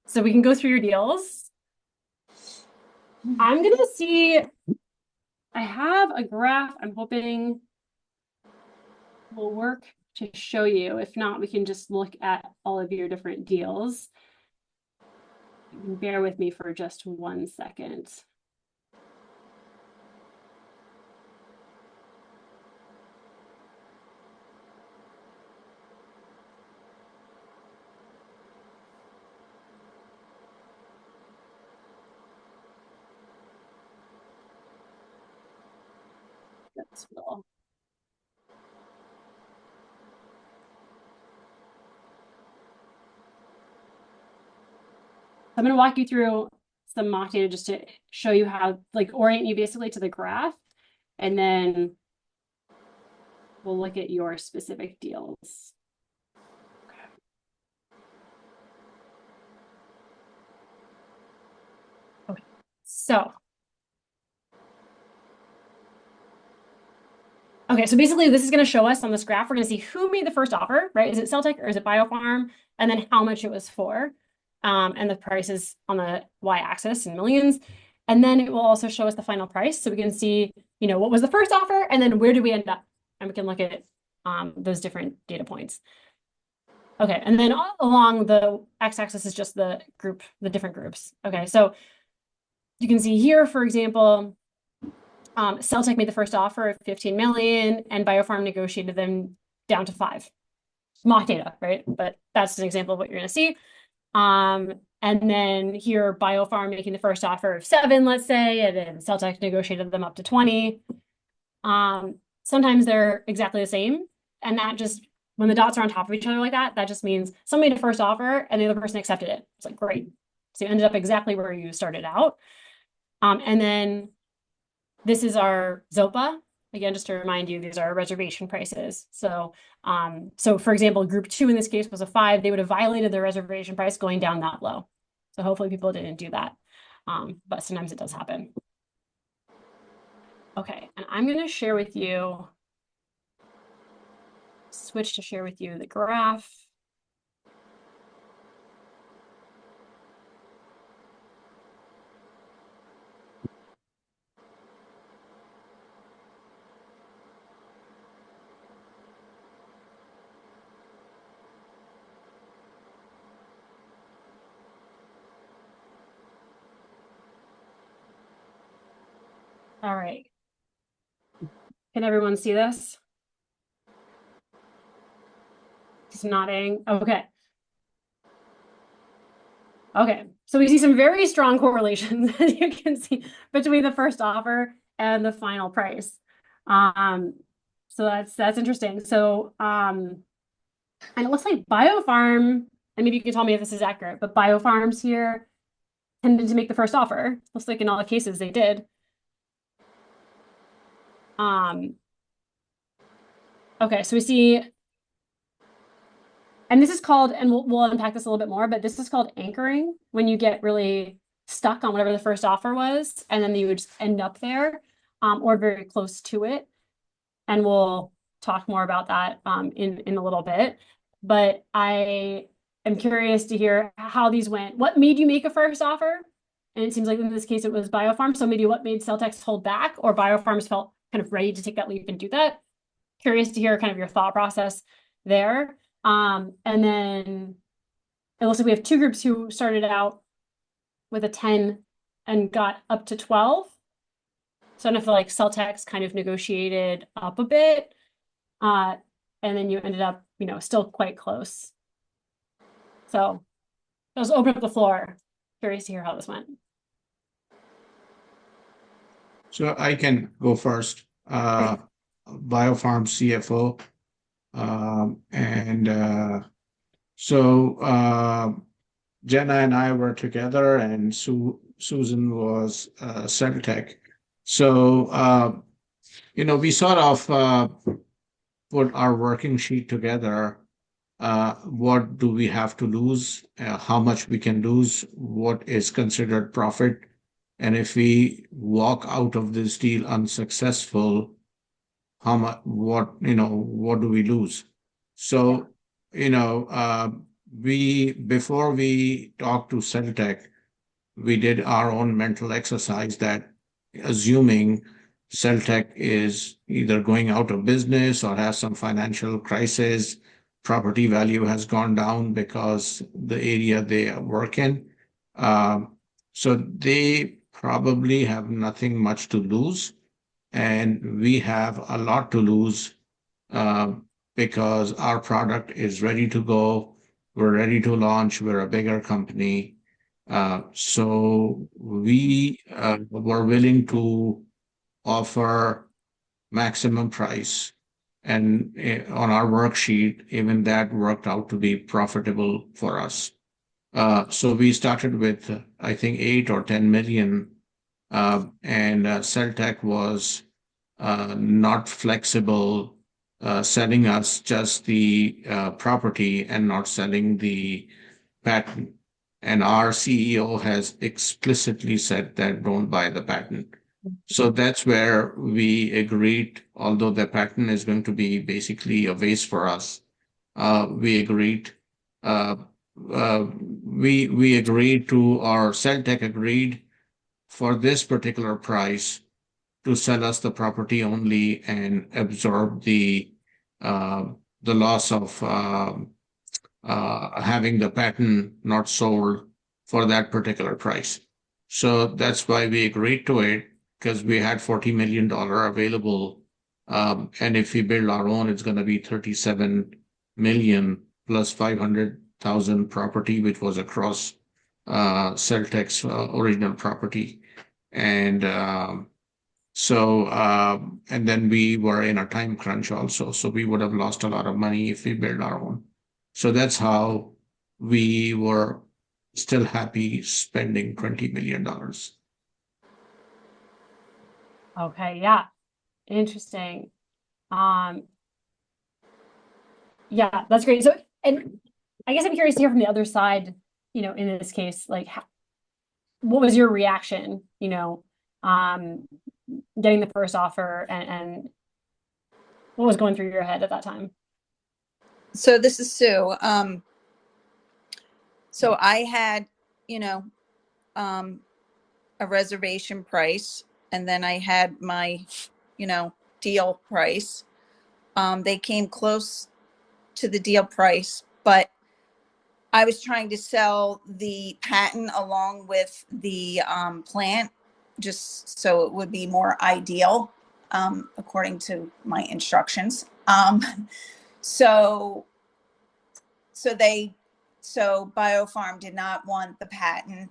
So we can go through your deals. I'm going to see, I have a graph I'm hoping will work to show you. If not, we can just look at all of your different deals. You can bear with me for just 1 second. That's cool. I'm going to walk you through some mock data just to show you how, orient you basically to the graph, and then we'll look at your specific deals. Okay. So Okay, so basically this is going to show us on this graph, we're going to see who made the first offer, right? Is it Celtec or is it BioPharm? And then how much it was for. And the prices on the y-axis in millions. And then it will also show us the final price. So we can see, what was the first offer and then where do we end up? And we can look at those different data points. Okay, and then along the x-axis is just the different groups. Okay, so you can see here, for example, Celtec made the first offer of 15 million and BioPharm negotiated them down to 5. Mock data, right? But that's an example of what you're going to see. And then here, BioPharm making the first offer of 7, let's say, and then Celtec negotiated them up to 20. Sometimes they're exactly the same. And that just, when the dots are on top of each other like that, that just means someone made a first offer and the other person accepted it. It's like, great. So you ended up exactly where you started out. And then this is our ZOPA. Again, just to remind you, these are reservation prices. So, for example, group 2 in this case was a 5. They would have violated their reservation price going down that low. So hopefully people didn't do that. But sometimes it does happen. Okay, and I'm going to share with you, switch to share with you the graph. All right. Can everyone see this? Just nodding. Okay. Okay, so we see some very strong correlations, as you can see, between the first offer and the final price. So that's interesting. So, and it looks like BioPharm, and maybe you can tell me if this is accurate, but BioPharms here tended to make the first offer. Looks like in all the cases they did. Okay, so we see, and this is called, and we'll unpack this a little bit more, but this is called anchoring, when you get really stuck on whatever the first offer was, and then you would just end up there, or very close to it. And we'll talk more about that in a little bit. But I am curious to hear how these went. What made you make a first offer? And it seems like in this case, it was BioPharm. So maybe what made Celtec hold back, or BioPharms felt kind of ready to take that leap and do that. Curious to hear kind of your thought process there. And then it looks like we have 2 groups who started out with a 10 and got up to 12. So I don't feel like Celtec's kind of negotiated up a bit. And then you ended up, still quite close. So let's open up the floor. Curious to hear how this went. So I can go first. BioPharm CFO. Jenna and I were together, and Susan was Celtec. So, we sort of put our working sheet together. What do we have to lose? How much we can lose? What is considered profit? And if we walk out of this deal unsuccessful, how much? What do we lose? So, before we talked to Celtec, we did our own mental exercise that, assuming Celtec is either going out of business or has some financial crisis, property value has gone down because the area they work in. So they probably have nothing much to lose, and we have a lot to lose because our product is ready to go. We're ready to launch. We're a bigger company. So we were willing to offer maximum price. And on our worksheet, even that worked out to be profitable for us. So we started with, I think, 8 or 10 million. And Celtec was not flexible, selling us just the property and not selling the patent. And our CEO has explicitly said that don't buy the patent. So that's where we agreed, although the patent is going to be basically a waste for us, we agreed, uh, we agreed to, or Celtech agreed for this particular price to sell us the property only and absorb uh, the loss of having the patent not sold for that particular price. So that's why we agreed to it, because we had $40 million available. And if we build our own, it's going to be 37 million plus 500,000 property, which was across Celtech's original property. And and then we were in a time crunch also. So we would have lost a lot of money if we build our own. So that's how we were still happy spending $20 million. Okay, yeah. Interesting. Yeah, that's great. So, and I guess I'm curious to hear from the other side, in this case, like what was your reaction, getting the first offer and what was going through your head at that time? So this is Sue. So I had, a reservation price, and then I had my, deal price. They came close to the deal price, but I was trying to sell the patent along with the plant, just so it would be more ideal, according to my instructions. So BioPharm did not want the patent.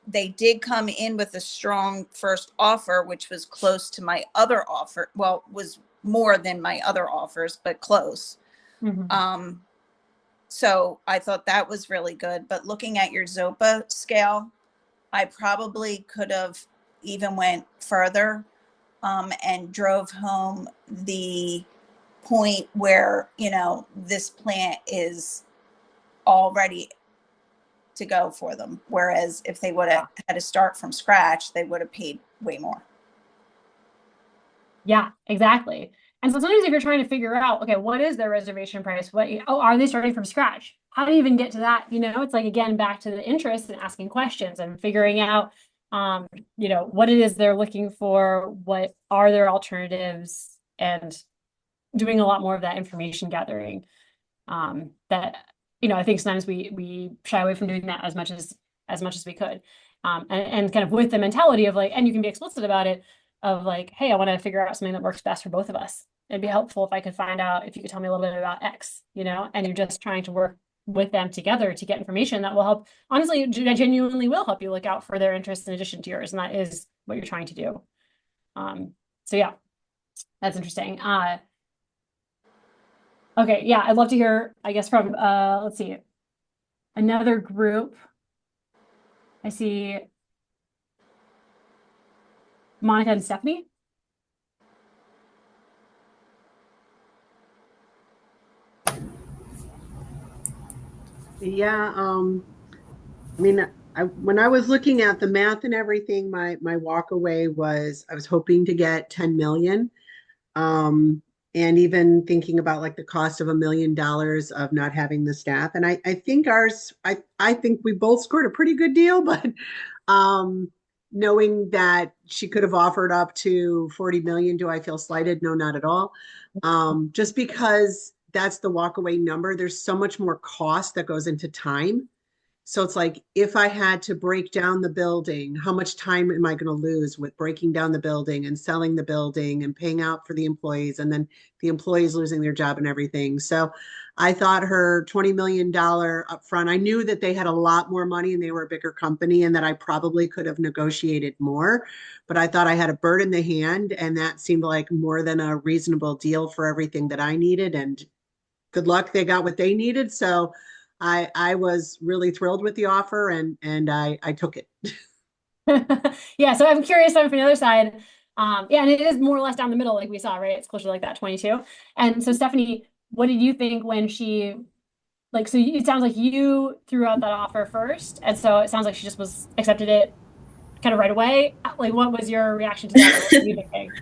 They did come in with a strong first offer, which was close to my other offer. Well, was more than my other offers, but close. Mhm. So I thought that was really good. But looking at your Zopa scale, I probably could have even went further, and drove home the point where, this plant is all ready to go for them. Whereas if they would have had to start from scratch, they would have paid way more. Yeah, exactly. And so sometimes if you're trying to figure out, okay, what is their reservation price? Are they starting from scratch? How do you even get to that? It's like, again, back to the interest and asking questions and figuring out, what it is they're looking for, what are their alternatives, and doing a lot more of that information gathering. That, I think sometimes we shy away from doing that as much as we could. And kind of with the mentality of like, and you can be explicit about it, of like, hey, I want to figure out something that works best for both of us. It'd be helpful if I could find out, if you could tell me a little bit about X, and you're just trying to work with them together to get information that will help. Honestly, genuinely will help you look out for their interests in addition to yours. And that is what you're trying to do. So yeah, that's interesting. Okay, yeah, I'd love to hear, I guess, from, let's see, another group. I see Monica and Stephanie. Yeah, I mean, when I was looking at the math and everything, my walk away was I was hoping to get 10 million. And even thinking about like the cost of $1 million of not having the staff. And I think I think we both scored a pretty good deal, but knowing that she could have offered up to 40 million, do I feel slighted? No, not at all. Just because that's the walkaway number, there's so much more cost that goes into time. So it's like, if I had to break down the building, how much time am I going to lose with breaking down the building and selling the building and paying out for the employees, and then the employees losing their job and everything. So I thought her $20 million upfront, I knew that they had a lot more money and they were a bigger company and that I probably could have negotiated more, but I thought I had a bird in the hand, and that seemed like more than a reasonable deal for everything that I needed. And good luck, they got what they needed. So I was really thrilled with the offer, and I took it. Yeah, so I'm curious from the other side. Yeah, and it is more or less down the middle, like we saw, right? It's closer to like that 22. And so Stephanie, what did you think when she, like, so it sounds like you threw out that offer first, and so it sounds like she just accepted it kind of right away? Like, what was your reaction to that? Or what were you thinking?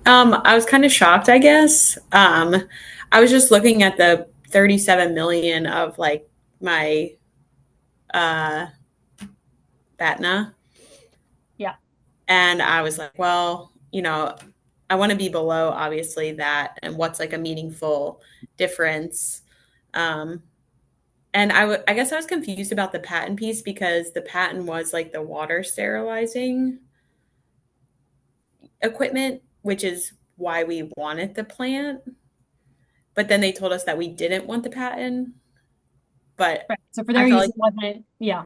I was kind of shocked, I guess. I was just looking at the 37 million of like my uh BATNA, Yeah. and I was like, well, I want to be below obviously that, and what's like a meaningful difference. Um, and I guess I was confused about the patent piece because the patent was like the water sterilizing equipment, which is why we wanted the plant. But then they told us that we didn't want the patent, but Right. So for I their felt use, like, it wasn't, yeah.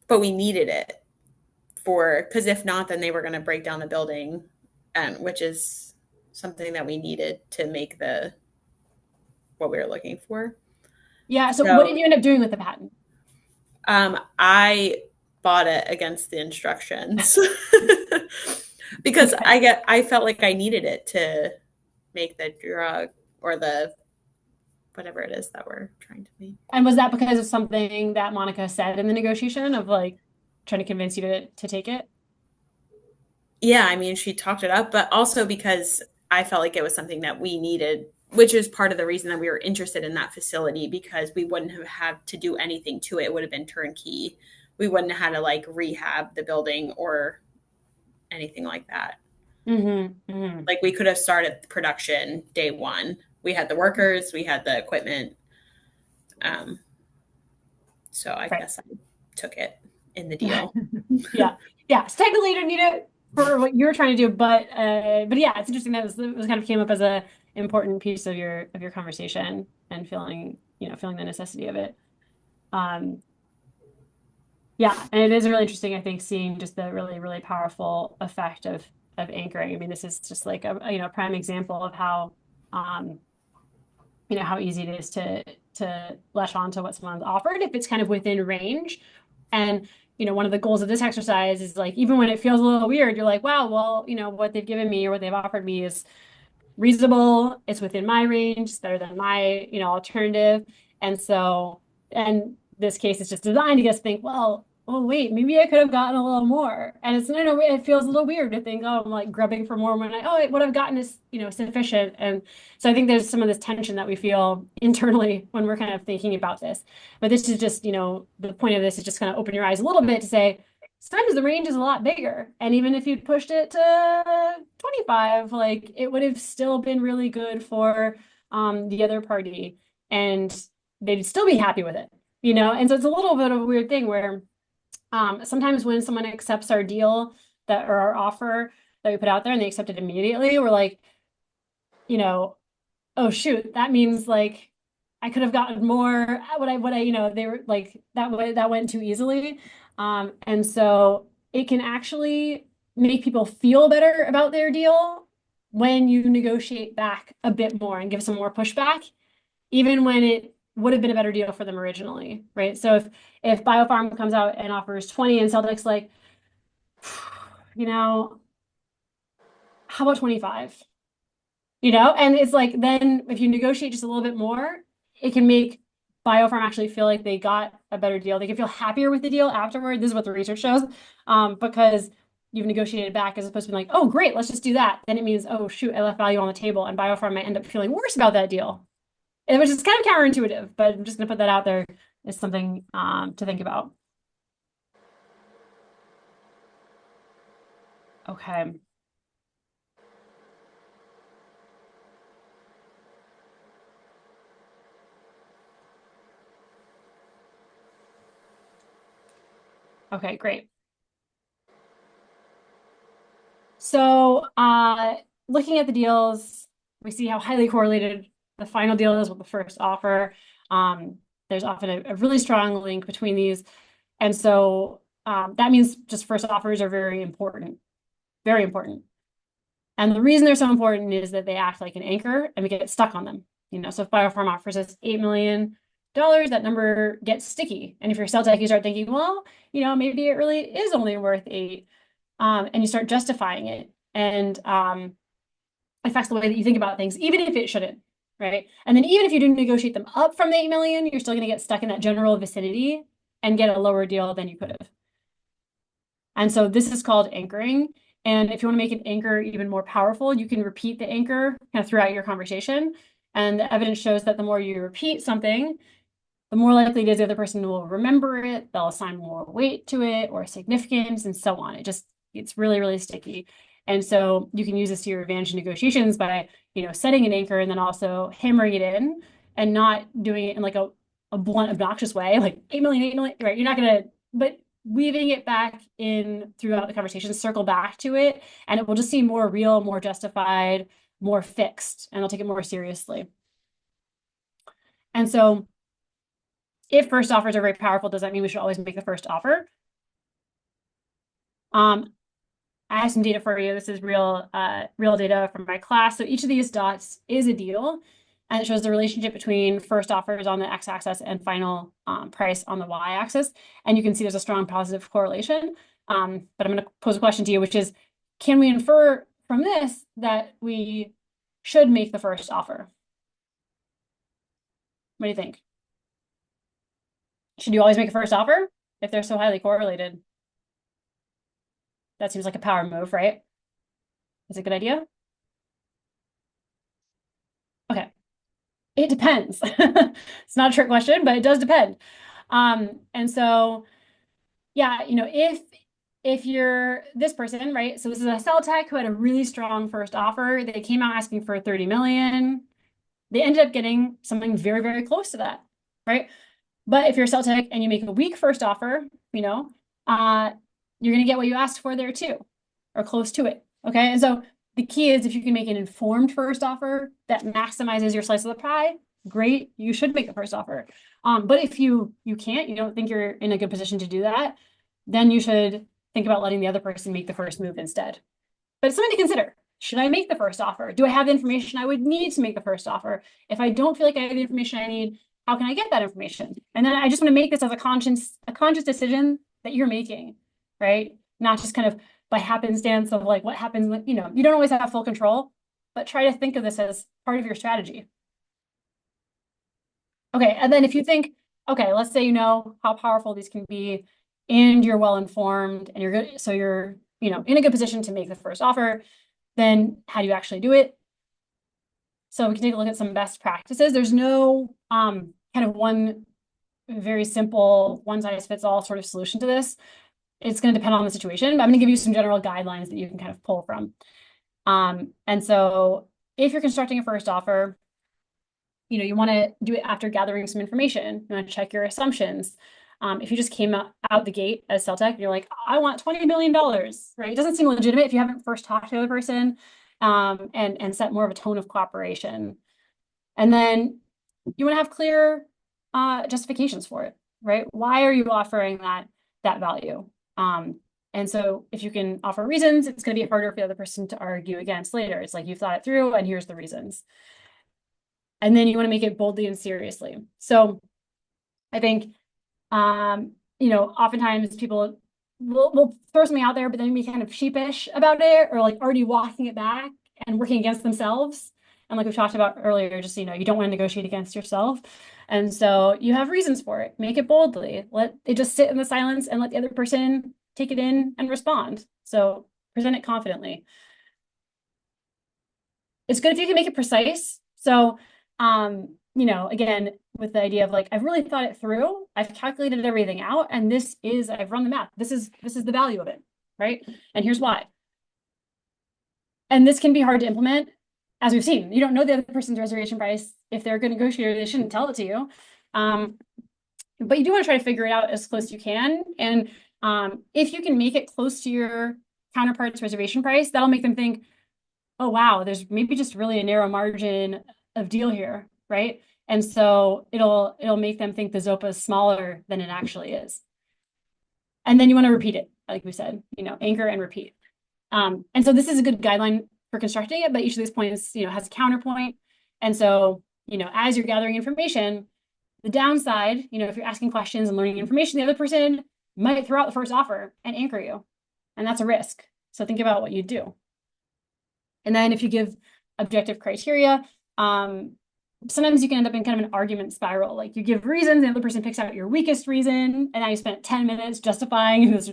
but we needed it because if not, then they were going to break down the building, and which is something that we needed to make the what we were looking for. Yeah. So what So did you end up doing with the patent? I bought it against the instructions because Okay. I felt like I needed it to make the drug or the whatever it is that we're trying to make. And was that because of something that Monica said in the negotiation of like trying to convince you to take it? Yeah, I mean, she talked it up, but also because I felt like it was something that we needed, which is part of the reason that we were interested in that facility because we wouldn't have had to do anything to it. It would have been turnkey. We wouldn't have had to like rehab the building or anything like that. Like we could have started production day one. We had the workers, we had the equipment. So I Right. guess I took it in the deal. Yeah. Yeah. So technically you don't need it for what you're trying to do, but yeah, it's interesting that it was kind of came up as a important piece of your conversation and feeling the necessity of it. Yeah, and it is really interesting, I think, seeing just the really, really powerful effect of anchoring. I mean, this is just like a prime example of how how easy it is to latch on to what someone's offered if it's kind of within range. And one of the goals of this exercise is like even when it feels a little weird, you're like, wow, well, what they've given me or what they've offered me is reasonable, it's within my range, it's better than my alternative. And this case is just designed to get us to think, well, oh wait, maybe I could have gotten a little more. And it's it feels a little weird to think, oh, I'm like grubbing for more when what I've gotten is sufficient. And so I think there's some of this tension that we feel internally when we're kind of thinking about this. But this is just the point of this is just kind of open your eyes a little bit to say sometimes the range is a lot bigger. And even if you'd pushed it to 25, like it would have still been really good for the other party and they'd still be happy with it, And so it's a little bit of a weird thing where sometimes when someone accepts our deal or our offer that we put out there and they accept it immediately, we're like, oh shoot, that means like I could have gotten more. They were like that went too easily. And so it can actually make people feel better about their deal when you negotiate back a bit more and give some more pushback, even when it would have been a better deal for them originally, right? So if BioPharm comes out and offers 20 and Celtic's like, how about 25? And it's like then if you negotiate just a little bit more, it can make BioPharm actually feel like they got a better deal. They can feel happier with the deal afterward. This is what the research shows, because you've negotiated back as opposed to being like, oh, great, let's just do that. Then it means, oh, shoot, I left value on the table, and BioPharm might end up feeling worse about that deal, which is kind of counterintuitive. But I'm just going to put that out there as something to think about. Okay. Okay, great. So looking at the deals, we see how highly correlated the final deal is with the first offer. There's often a really strong link between these. And so that means just first offers are very important, very important. And the reason they're so important is that they act like an anchor and we get stuck on them. So if BioPharm offers us $8 million, that number gets sticky. And if you're Celtec, you start thinking, well, maybe it really is only worth 8. And you start justifying it. And affects the way that you think about things, even if it shouldn't, right? And then even if you do negotiate them up from the 8 million, you're still going to get stuck in that general vicinity and get a lower deal than you could have. And so this is called anchoring. And if you want to make an anchor even more powerful, you can repeat the anchor kind of throughout your conversation. And the evidence shows that the more you repeat something, the more likely it is the other person will remember it, they'll assign more weight to it or significance and so on. It's really, really sticky. And so you can use this to your advantage in negotiations by, setting an anchor and then also hammering it in and not doing it in like a blunt, obnoxious way, like 8 million, 8 million, right? You're not going to, but weaving it back in throughout the conversation, circle back to it, and it will just seem more real, more justified, more fixed, and they'll take it more seriously. And so if first offers are very powerful, does that mean we should always make the first offer? I have some data for you. This is real data from my class. So each of these dots is a deal, and it shows the relationship between first offers on the x-axis and final price on the y-axis. And you can see there's a strong positive correlation. But I'm going to pose a question to you, which is, can we infer from this that we should make the first offer? What do you think? Should you always make a first offer if they're so highly correlated? That seems like a power move, right? Is it a good idea? Okay. It depends. It's not a trick question, but it does depend. And so, yeah, if you're this person, right? So this is a cell tech who had a really strong first offer. They came out asking for 30 million. They ended up getting something very, very close to that, right? But if you're a cell tech and you make a weak first offer, you're going to get what you asked for there too, or close to it. Okay. And so the key is if you can make an informed first offer that maximizes your slice of the pie, great, you should make the first offer. But if you can't, you don't think you're in a good position to do that, then you should think about letting the other person make the first move instead. But it's something to consider. Should I make the first offer? Do I have the information I would need to make the first offer? If I don't feel like I have the information I need, how can I get that information? And then I just want to make this as a conscious decision that you're making, right? Not just kind of by happenstance of like what happens when, you don't always have full control, but try to think of this as part of your strategy. Okay, and then if you think, okay, let's say you know how powerful these can be and you're well informed and you're good, so you're, in a good position to make the first offer, then how do you actually do it? So we can take a look at some best practices. There's no kind of one very simple one-size-fits-all sort of solution to this. It's going to depend on the situation, but I'm going to give you some general guidelines that you can kind of pull from. And so if you're constructing a first offer, you want to do it after gathering some information. You want to check your assumptions. If you just came out the gate as cell tech and you're like, I want $20 million, right? It doesn't seem legitimate if you haven't first talked to the other person and set more of a tone of cooperation. And then you want to have clear justifications for it, right? Why are you offering that value? And so if you can offer reasons, it's going to be harder for the other person to argue against later. It's like you've thought it through and here's the reasons. And then you want to make it boldly and seriously. So I think, oftentimes people will throw something out there, but then be kind of sheepish about it or like already walking it back and working against themselves. And like we talked about earlier, just, you don't want to negotiate against yourself. And so you have reasons for it. Make it boldly. Let it just sit in the silence and let the other person take it in and respond. So present it confidently. It's good if you can make it precise. So, again, with the idea of like, I've really thought it through. I've calculated everything out. And I've run the math. This is the value of it, right? And here's why. And this can be hard to implement, as we've seen. You don't know the other person's reservation price. If they're a good negotiator, they shouldn't tell it to you. But you do want to try to figure it out as close as you can. And if you can make it close to your counterpart's reservation price, that'll make them think, oh, wow, there's maybe just really a narrow margin of deal here, right? And so it'll make them think the ZOPA is smaller than it actually is. And then you want to repeat it, like we said, anchor and repeat. And so this is a good guideline for constructing it, but each of these points, has a counterpoint. And so, as you're gathering information, the downside, if you're asking questions and learning information, the other person might throw out the first offer and anchor you. And that's a risk. So think about what you do. And then if you give objective criteria, sometimes you can end up in kind of an argument spiral. Like you give reasons, and the other person picks out your weakest reason, and now you spent 10 minutes justifying this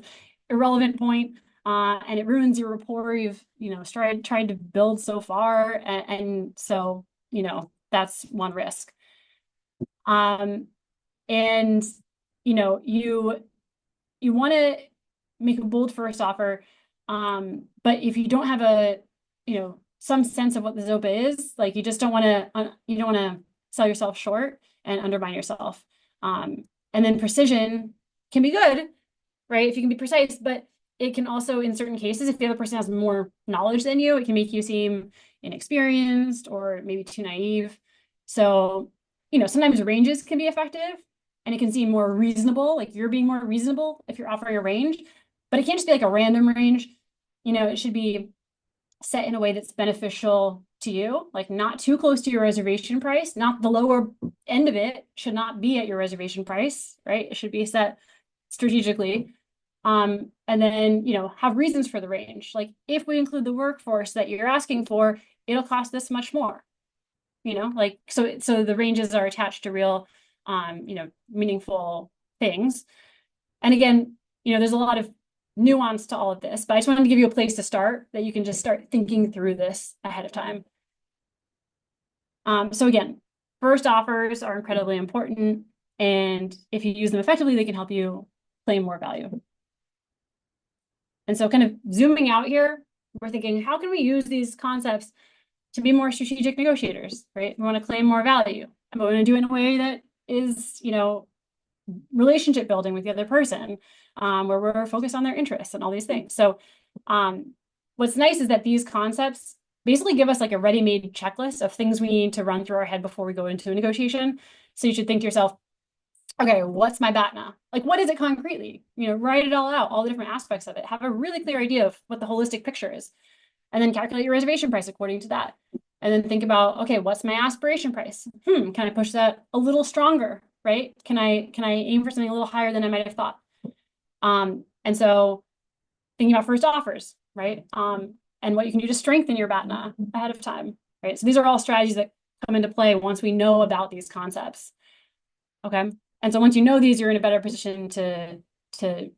irrelevant point, and it ruins your rapport you've, tried to build so far. And so, that's one risk. And, you want to make a bold first offer. But if you don't have some sense of what the ZOPA is, like you don't want to sell yourself short and undermine yourself. And then precision can be good, right? If you can be precise, but it can also, in certain cases, if the other person has more knowledge than you, it can make you seem inexperienced or maybe too naive. So, sometimes ranges can be effective and it can seem more reasonable, like you're being more reasonable if you're offering a range, but it can't just be like a random range. It should be set in a way that's beneficial to you, like not too close to your reservation price, not the lower end of it should not be at your reservation price, right? It should be set strategically. And then, have reasons for the range. Like if we include the workforce that you're asking for, it'll cost this much more, so the ranges are attached to real, meaningful things. And again, there's a lot of nuance to all of this, but I just wanted to give you a place to start that you can just start thinking through this ahead of time. So again, first offers are incredibly important, and if you use them effectively, they can help you claim more value. And so kind of zooming out here, we're thinking, how can we use these concepts to be more strategic negotiators, right? We want to claim more value, and we want to do it in a way that is, relationship building with the other person, where we're focused on their interests and all these things. So what's nice is that these concepts basically give us like a ready-made checklist of things we need to run through our head before we go into a negotiation. So you should think to yourself, okay, what's my BATNA? Like, what is it concretely? Write it all out, all the different aspects of it. Have a really clear idea of what the holistic picture is. And then calculate your reservation price according to that. And then think about, okay, what's my aspiration price? Can I push that a little stronger, right? Can I aim for something a little higher than I might have thought? And so thinking about first offers, right? And what you can do to strengthen your BATNA ahead of time, right? So these are all strategies that come into play once we know about these concepts. Okay. And so once you know these, you're in a better position to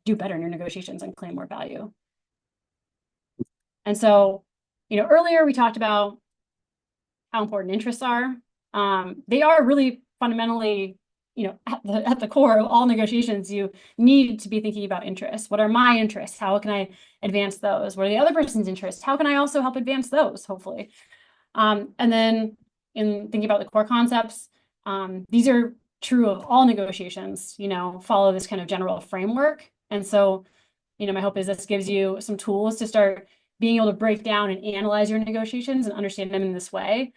do better in your negotiations and claim more value. And so, earlier we talked about how important interests are. They are really fundamentally, at the core of all negotiations, you need to be thinking about interests. What are my interests? How can I advance those? What are the other person's interests? How can I also help advance those, hopefully? And then in thinking about the core concepts, these are true of all negotiations, follow this kind of general framework. And so, my hope is this gives you some tools to start being able to break down and analyze your negotiations and understand them in this way.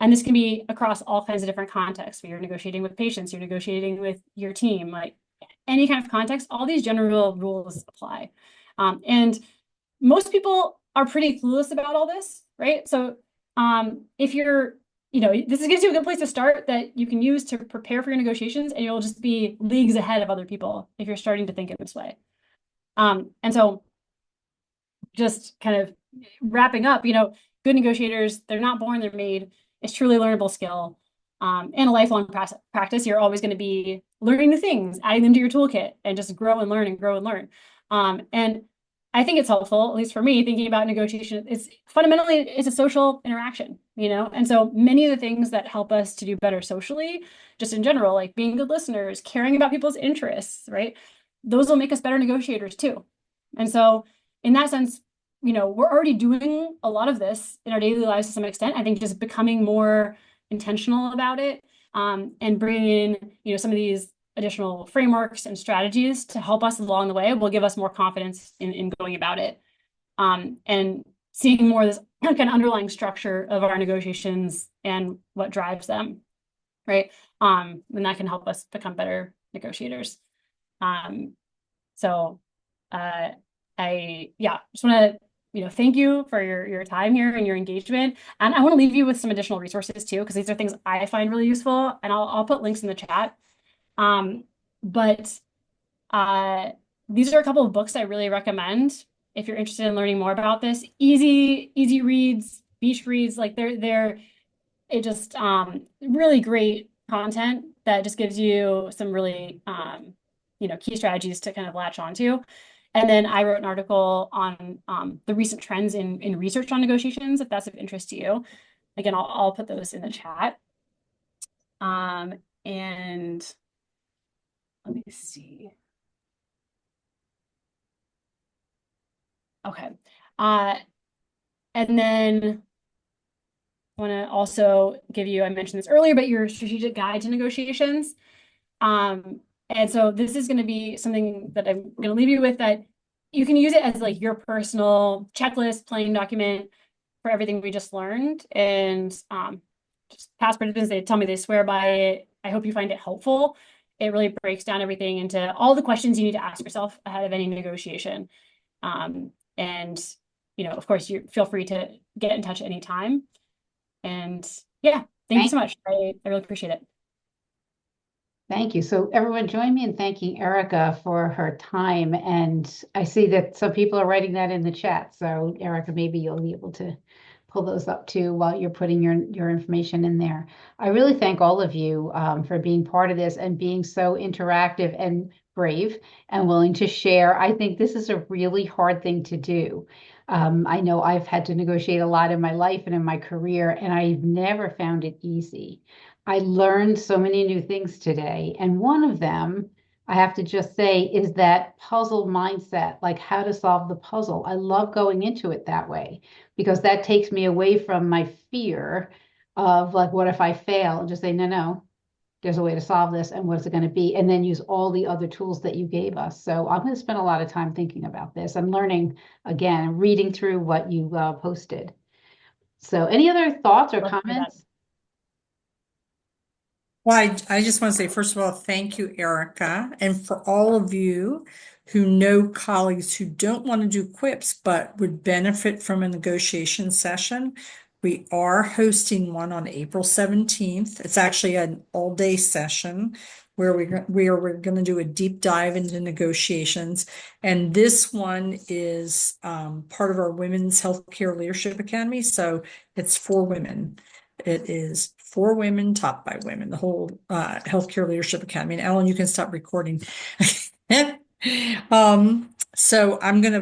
And this can be across all kinds of different contexts. You're negotiating with patients, you're negotiating with your team, like any kind of context, all these general rules apply. And most people are pretty clueless about all this, right? So if you're, this gives you a good place to start that you can use to prepare for your negotiations, and you'll just be leagues ahead of other people if you're starting to think in this way. And so just kind of wrapping up, good negotiators, they're not born, they're made. It's truly a learnable skill, and a lifelong practice. You're always going to be learning new things, adding them to your toolkit, and just grow and learn and grow and learn. And I think it's helpful, at least for me, thinking about negotiation. It's fundamentally, it's a social interaction, and so many of the things that help us to do better socially, just in general, like being good listeners, caring about people's interests, right? Those will make us better negotiators too. And so in that sense, we're already doing a lot of this in our daily lives to some extent. I think just becoming more intentional about it, and bringing in, some of these additional frameworks and strategies to help us along the way will give us more confidence in going about it, and seeing more of this kind of underlying structure of our negotiations and what drives them, right? And that can help us become better negotiators. So I just want to thank you for your time here and your engagement. And I want to leave you with some additional resources too, because these are things I find really useful, and I'll put links in the chat. But these are a couple of books I really recommend if you're interested in learning more about this. Easy reads, beach reads, like they're just really great content that just gives you some really key strategies to kind of latch onto. And then I wrote an article on the recent trends in research on negotiations, if that's of interest to you. Again, I'll put those in the chat. And let me see. Okay. And then I want to also give you, I mentioned this earlier, but your strategic guide to negotiations. And so this is going to be something that I'm going to leave you with, that you can use it as like your personal checklist, planning document for everything we just learned. And just past participants, they tell me they swear by it. I hope you find it helpful. It really breaks down everything into all the questions you need to ask yourself ahead of any negotiation. And, of course, you feel free to get in touch anytime. And yeah, thank you so much. I really appreciate it. Thank you. So everyone join me in thanking Erica for her time. And I see that some people are writing that in the chat. So Erica, maybe you'll be able to pull those up too while you're putting your information in there. I really thank all of you for being part of this and being so interactive and brave and willing to share. I think this is a really hard thing to do. I know I've had to negotiate a lot in my life and in my career, and I've never found it easy. I learned so many new things today. And one of them, I have to just say, is that puzzle mindset, like how to solve the puzzle. I love going into it that way because that takes me away from my fear of like, what if I fail? And just say, no, there's a way to solve this. And what is it going to be? And then use all the other tools that you gave us. So I'm going to spend a lot of time thinking about this. I'm learning again, reading through what you posted. So any other thoughts or comments? Well, I just want to say, first of all, thank you, Erica. And for all of you who know colleagues who don't want to do QIPS but would benefit from a negotiation session, we are hosting one on April 17th. It's actually an all-day session where we're going to do a deep dive into negotiations. And this one is part of our Women's Healthcare Leadership Academy. So it's for women. It is for women, taught by women, the whole Healthcare Leadership Academy. And Ellen, you can stop recording. So I'm going to